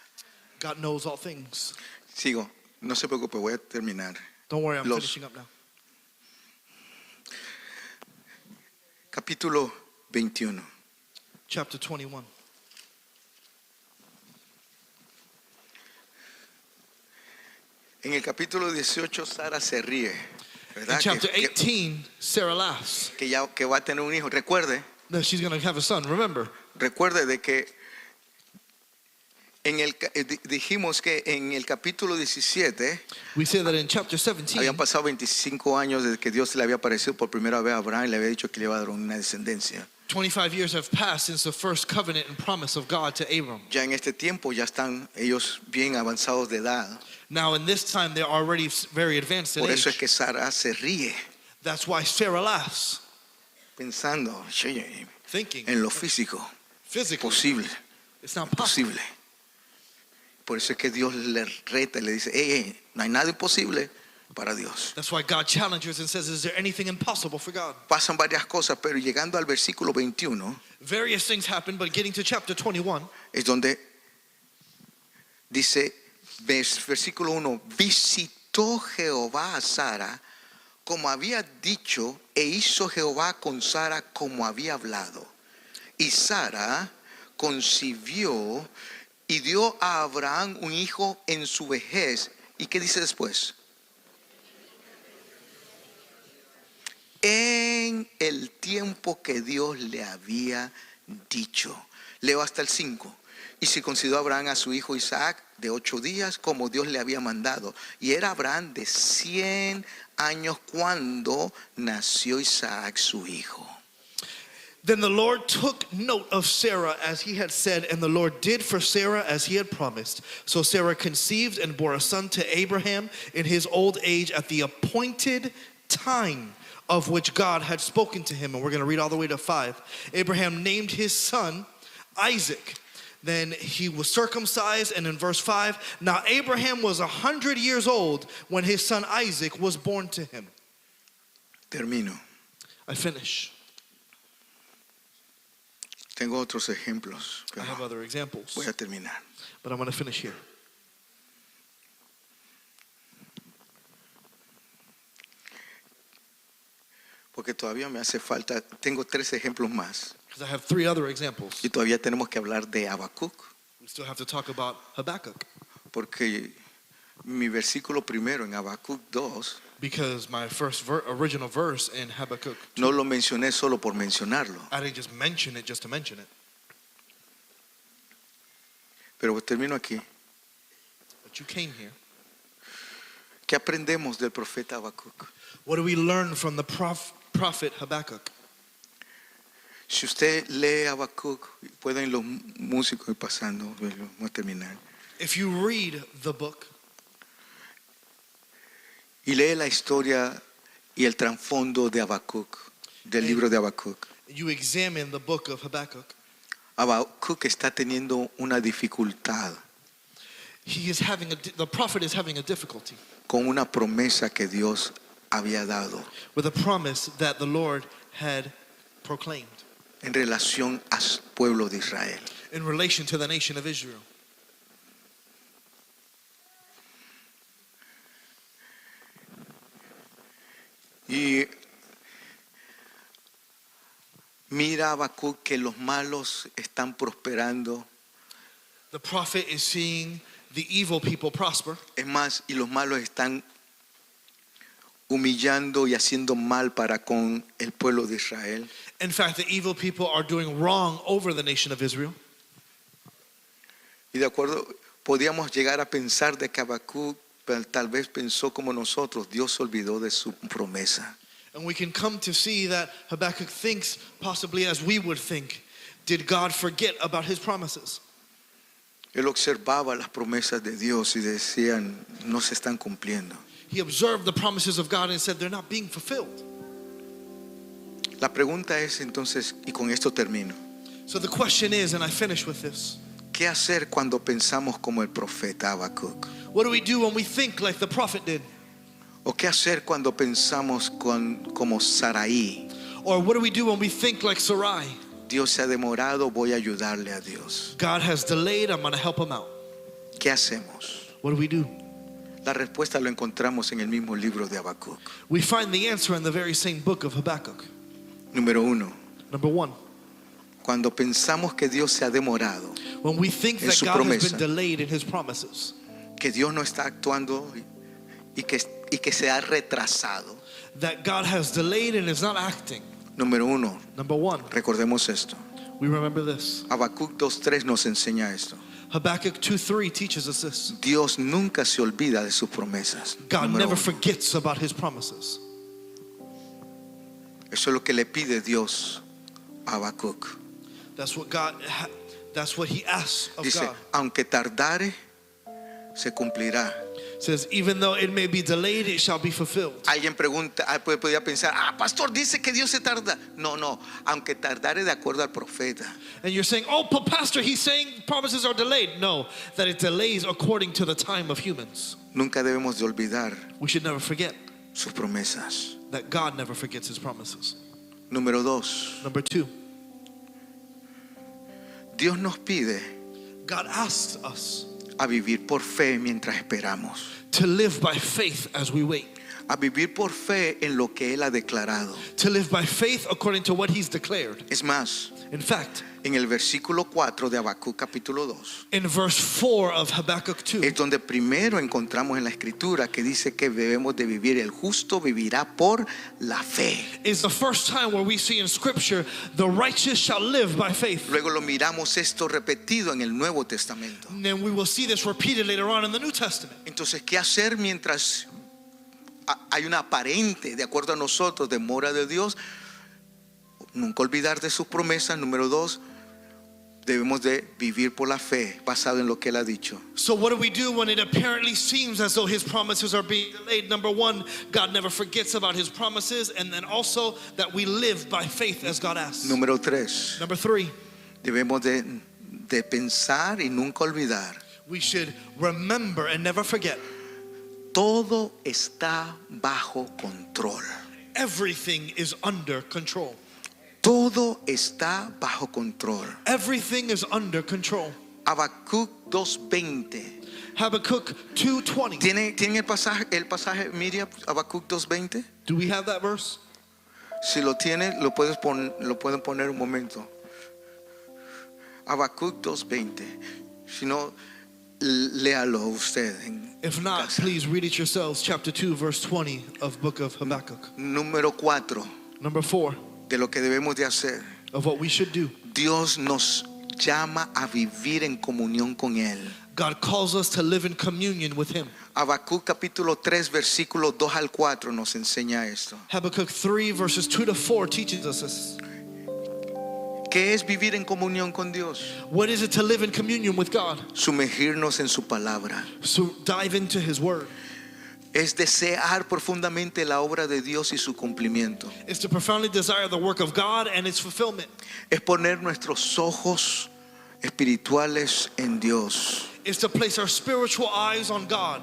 Speaker 3: God knows all things.
Speaker 2: Sigo, no se preocupe, voy a terminar.
Speaker 3: Don't worry, I'm
Speaker 2: Los-
Speaker 3: finishing up now.
Speaker 2: Capítulo 21.
Speaker 3: Chapter 21.
Speaker 2: En el capítulo 18 Sara se ríe,
Speaker 3: In
Speaker 2: ¿verdad?
Speaker 3: chapter
Speaker 2: Que
Speaker 3: 18, Sarah laughs.
Speaker 2: que va a tener un hijo. Recuerde
Speaker 3: That she's going to have a son. Remember,
Speaker 2: de que Dijimos que en el capítulo 17
Speaker 3: We say that in chapter 17,
Speaker 2: habían pasado 25 años desde que Dios le había aparecido por primera vez a Abraham y le había dicho que le iba a dar una descendencia.
Speaker 3: 25 years have passed since the first covenant and promise of God to Abram.
Speaker 2: Ya en este tiempo ya están ellos bien avanzados de edad.
Speaker 3: Now in this time they're already very advanced in
Speaker 2: Por eso es
Speaker 3: age.
Speaker 2: que Sara se ríe
Speaker 3: That's why Sarah laughs,
Speaker 2: pensando "Oye,
Speaker 3: thinking
Speaker 2: en lo físico,
Speaker 3: physically
Speaker 2: posible,
Speaker 3: it's not possible.
Speaker 2: posible". Por eso es que Dios le reta y le dice, no hay nada imposible para Dios.
Speaker 3: That's why God challenges and says, is there anything impossible for God?
Speaker 2: Pasan varias cosas, pero llegando al versículo 21
Speaker 3: Various things happen, but getting to chapter 21,
Speaker 2: es donde dice, versículo 1, visitó Jehová a Sara como había dicho, e hizo Jehová con Sara como había hablado. Y Sara concibió y dio a Abraham un hijo en su vejez. ¿Y qué dice después? En el tiempo que Dios le había dicho. Leo hasta el 5. Y circuncidó Abraham a su hijo Isaac de 8 días como Dios le había mandado. Y era Abraham de 100 años cuando nació Isaac su hijo.
Speaker 3: then the Lord took note of Sarah as he had said, and the Lord did for Sarah as he had promised. So Sarah conceived and bore a son to Abraham in his old age at the appointed time of which God had spoken to him. And we're going to read all the way to 5. Abraham named his son Isaac. Then he was circumcised, and in verse 5, now Abraham was 100 years old when his son Isaac was born to him.
Speaker 2: Termino.
Speaker 3: I finish.
Speaker 2: Tengo otros ejemplos,
Speaker 3: I have
Speaker 2: pero
Speaker 3: other examples,
Speaker 2: voy a terminar.
Speaker 3: but I'm going to finish here.
Speaker 2: Porque todavía me hace falta, tengo 3 ejemplos más.
Speaker 3: Because I have 3 other examples.
Speaker 2: Y todavía tenemos que hablar de Habacuc,
Speaker 3: We still have to talk about Habakkuk,
Speaker 2: porque mi versículo primero en Habacuc 2,
Speaker 3: because my first original verse in Habakkuk,
Speaker 2: no lo mencioné solo por mencionarlo,
Speaker 3: I didn't just mention it just to mention it.
Speaker 2: pero termino aquí.
Speaker 3: But you came here.
Speaker 2: ¿Qué aprendemos del profeta Habacuc?
Speaker 3: What do we learn from the prophet Habakkuk?
Speaker 2: Si usted lee Habacuc, pueden los músicos ir pasando, vamos a terminar,
Speaker 3: If you read the book
Speaker 2: y lee la historia y el trasfondo de Habacuc, del libro de Habacuc,
Speaker 3: you examine the book of Habakkuk,
Speaker 2: Habacuc está teniendo una dificultad
Speaker 3: he is having the prophet is having a difficulty
Speaker 2: con una promesa que Dios había dado
Speaker 3: with a promise that the Lord had proclaimed
Speaker 2: en relación al pueblo de Israel.
Speaker 3: in relation to the nation of Israel.
Speaker 2: Y mira Habacuc que los malos están prosperando.
Speaker 3: The prophet is seeing the evil people prosper.
Speaker 2: Es más, y los malos están humillando y haciendo mal para con el pueblo de Israel.
Speaker 3: In fact, the evil people are doing wrong over the nation of Israel.
Speaker 2: Y de acuerdo, podíamos llegar a pensar de que Habacuc tal vez pensó como nosotros, Dios se olvidó de su promesa.
Speaker 3: And we can come to see that Habakkuk thinks possibly as we would think. Did God forget about his promises?
Speaker 2: Él observaba las promesas de Dios y decían, no se están cumpliendo.
Speaker 3: He observed the promises of God and said they're not being fulfilled.
Speaker 2: La pregunta es entonces, y con esto termino,
Speaker 3: So the question is, and I finish with this,
Speaker 2: ¿qué hacer cuando pensamos como el profeta Habacuc?
Speaker 3: what do we do when we think like the prophet did?
Speaker 2: ¿O qué hacer cuando pensamos como Saraí?
Speaker 3: Or what do we do when we think like Sarai?
Speaker 2: Dios se ha demorado, voy a ayudarle a Dios.
Speaker 3: God has delayed, I'm going to help him out.
Speaker 2: ¿Qué hacemos?
Speaker 3: What do we do?
Speaker 2: La respuesta lo encontramos en el mismo libro de Habacuc.
Speaker 3: We find the answer in the very same book of Habakkuk.
Speaker 2: Número 1,
Speaker 3: Number 1,
Speaker 2: cuando pensamos que Dios se ha demorado,
Speaker 3: when we think
Speaker 2: En
Speaker 3: that
Speaker 2: su
Speaker 3: God has
Speaker 2: promesa.
Speaker 3: been delayed in his promises,
Speaker 2: que Dios no está actuando y que se ha retrasado.
Speaker 3: that God has delayed and is not acting.
Speaker 2: Número 1,
Speaker 3: Number 1,
Speaker 2: recordemos esto.
Speaker 3: we remember this.
Speaker 2: Habacuc 2:3 nos enseña esto.
Speaker 3: Habakkuk 2:3 teaches us this.
Speaker 2: Dios nunca se olvida de sus promesas.
Speaker 3: God
Speaker 2: Número
Speaker 3: never
Speaker 2: uno.
Speaker 3: forgets about his promises.
Speaker 2: Eso es lo que le pide Dios a Habacuc.
Speaker 3: That's what he asks of
Speaker 2: Dice,
Speaker 3: God.
Speaker 2: aunque tardare, se cumplirá.
Speaker 3: Says, even though it may be delayed, it shall be fulfilled.
Speaker 2: Alguien pregunta, podría pensar, pastor, dice que Dios se tarda. No, aunque tardare de acuerdo al profeta.
Speaker 3: And you're saying, oh, pastor, he's saying promises are delayed. No, that it delays according to the time of humans.
Speaker 2: Nunca debemos de olvidar
Speaker 3: We should never forget
Speaker 2: sus promesas.
Speaker 3: that God never forgets his promises.
Speaker 2: Número 2,
Speaker 3: Number 2,
Speaker 2: Dios nos pide
Speaker 3: God asks us
Speaker 2: a vivir por fe mientras esperamos.
Speaker 3: to live by faith as we wait.
Speaker 2: A vivir por fe en lo que Él ha declarado.
Speaker 3: To live by faith according to what he's declared.
Speaker 2: Es más,
Speaker 3: In fact,
Speaker 2: en el versículo 4 de Habacuc capítulo 2,
Speaker 3: in verse 4 of Habakkuk 2,
Speaker 2: es donde primero encontramos en la escritura que dice que debemos de vivir, el justo vivirá por la fe.
Speaker 3: is the first time where we see in scripture, the righteous shall live by faith.
Speaker 2: Luego lo miramos esto repetido en el Nuevo Testamento.
Speaker 3: And then we will see this repeated later on in the New Testament.
Speaker 2: Entonces, ¿qué hacer mientras hay una aparente, de acuerdo a nosotros, demora de Dios? Nunca olvidar de sus promesas. Número 2, debemos de vivir por la fe, basado en lo que Él ha dicho.
Speaker 3: So what do we do when it apparently seems as though his promises are being delayed? Number 1, God never forgets about his promises, and then also that we live by faith as God asks.
Speaker 2: Número 3,
Speaker 3: Number 3,
Speaker 2: debemos de pensar y nunca olvidar.
Speaker 3: we should remember and never forget,
Speaker 2: Todo está bajo control.
Speaker 3: everything is under control.
Speaker 2: Todo está bajo control.
Speaker 3: Everything is under control.
Speaker 2: Habacuc 2:20.
Speaker 3: Habakkuk 2:20.
Speaker 2: ¿Tiene el pasaje Miriam? Habacuc 2:20.
Speaker 3: Do we have that verse?
Speaker 2: Si lo tiene, lo pueden poner un momento. Habacuc 2:20. Si no, léalo usted.
Speaker 3: If not, please read it yourselves. Chapter 2, verse 20 of book of Habakkuk.
Speaker 2: Número 4
Speaker 3: Number 4
Speaker 2: de lo que debemos de hacer.
Speaker 3: of what we should do.
Speaker 2: Dios nos llama a vivir en comunión con Él.
Speaker 3: God calls us to live in communion with him.
Speaker 2: Habacuc capítulo 3 versículos 2 al 4 nos enseña esto.
Speaker 3: Habakkuk 3 verses 2 to 4 teaches us this.
Speaker 2: ¿Qué es vivir en comunión con Dios?
Speaker 3: What is it to live in communion with God?
Speaker 2: Sumergirnos en su palabra.
Speaker 3: So dive into his word.
Speaker 2: Es desear profundamente la obra de Dios y su cumplimiento.
Speaker 3: It's to profoundly desire the work of God and its fulfillment.
Speaker 2: Es poner nuestros ojos espirituales en Dios.
Speaker 3: It's to place our spiritual eyes on God.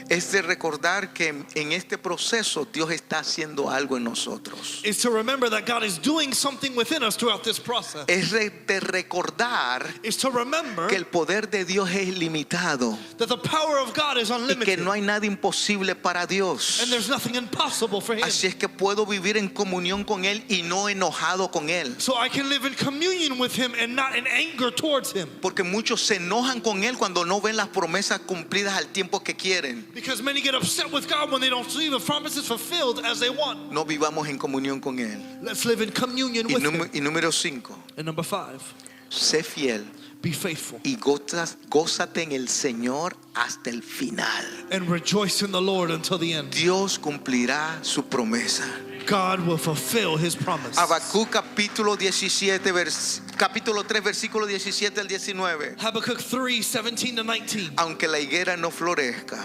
Speaker 2: Es de recordar que en este proceso Dios está haciendo algo en nosotros.
Speaker 3: It's to remember that God is doing something within us throughout this process.
Speaker 2: Es de recordar
Speaker 3: It's to remember
Speaker 2: que el poder de Dios es ilimitado
Speaker 3: that the power of God is
Speaker 2: y que
Speaker 3: unlimited
Speaker 2: no hay nada imposible para Dios.
Speaker 3: and there's nothing impossible for him.
Speaker 2: Así es que puedo vivir en comunión con Él y no enojado con Él.
Speaker 3: So I can live in communion with him and not in anger towards him.
Speaker 2: Porque muchos se enojan con Él cuando no ven las promesas cumplidas al tiempo que quieren.
Speaker 3: Because many get upset with God when they don't see the promises fulfilled as they want.
Speaker 2: No vivamos en comunión con Él.
Speaker 3: Let's live in communion with him.
Speaker 2: Y número 5,
Speaker 3: And number 5,
Speaker 2: sé fiel
Speaker 3: be faithful
Speaker 2: y gózate en el Señor hasta el final.
Speaker 3: and rejoice in the Lord until the end.
Speaker 2: Dios cumplirá su promesa.
Speaker 3: God will fulfill his promise.
Speaker 2: Habacuc capítulo 3 versículo 17 al 19.
Speaker 3: Habakkuk 3, 17 to 19.
Speaker 2: Aunque la higuera no florezca,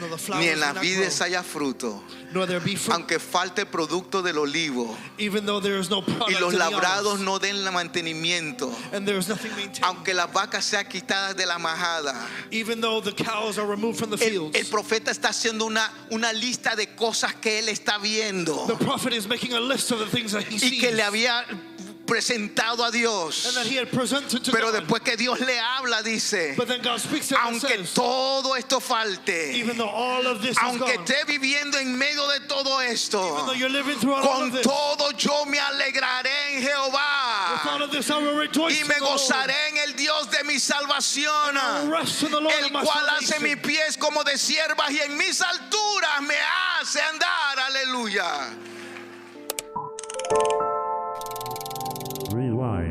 Speaker 3: No, the
Speaker 2: ni
Speaker 3: flowers
Speaker 2: en
Speaker 3: do
Speaker 2: las
Speaker 3: not
Speaker 2: vides
Speaker 3: grow,
Speaker 2: haya fruto,
Speaker 3: nor there be fruit,
Speaker 2: aunque falte el producto del olivo
Speaker 3: even though there is no product
Speaker 2: y los
Speaker 3: in the
Speaker 2: labrados
Speaker 3: olives,
Speaker 2: no den el mantenimiento,
Speaker 3: and there is nothing maintained,
Speaker 2: aunque las vacas sean quitadas de la majada.
Speaker 3: even though the cows are removed from the
Speaker 2: El
Speaker 3: fields.
Speaker 2: profeta está haciendo una lista de cosas que él está viendo
Speaker 3: The prophet is making a list of the things that he
Speaker 2: y
Speaker 3: sees
Speaker 2: que le había presentado a Dios.
Speaker 3: and that he had presented to
Speaker 2: Pero
Speaker 3: God.
Speaker 2: después que Dios le habla, dice,
Speaker 3: But then God speaks to him and
Speaker 2: aunque
Speaker 3: says,
Speaker 2: todo esto falte,
Speaker 3: even though all of this is gone,
Speaker 2: aunque esté viviendo en medio de todo
Speaker 3: even
Speaker 2: esto,
Speaker 3: though you're living through all
Speaker 2: con
Speaker 3: of this,
Speaker 2: todo yo me alegraré en
Speaker 3: with all
Speaker 2: Jehová
Speaker 3: of this I will rejoice
Speaker 2: y
Speaker 3: in
Speaker 2: me
Speaker 3: the Lord.
Speaker 2: gozaré en el Dios de mi salvación,
Speaker 3: I will rest in the Lord
Speaker 2: el
Speaker 3: of my
Speaker 2: cual hace mis
Speaker 3: salvation.
Speaker 2: pies como de siervas y en mis alturas me hace andar. Aleluya.
Speaker 1: Rewind.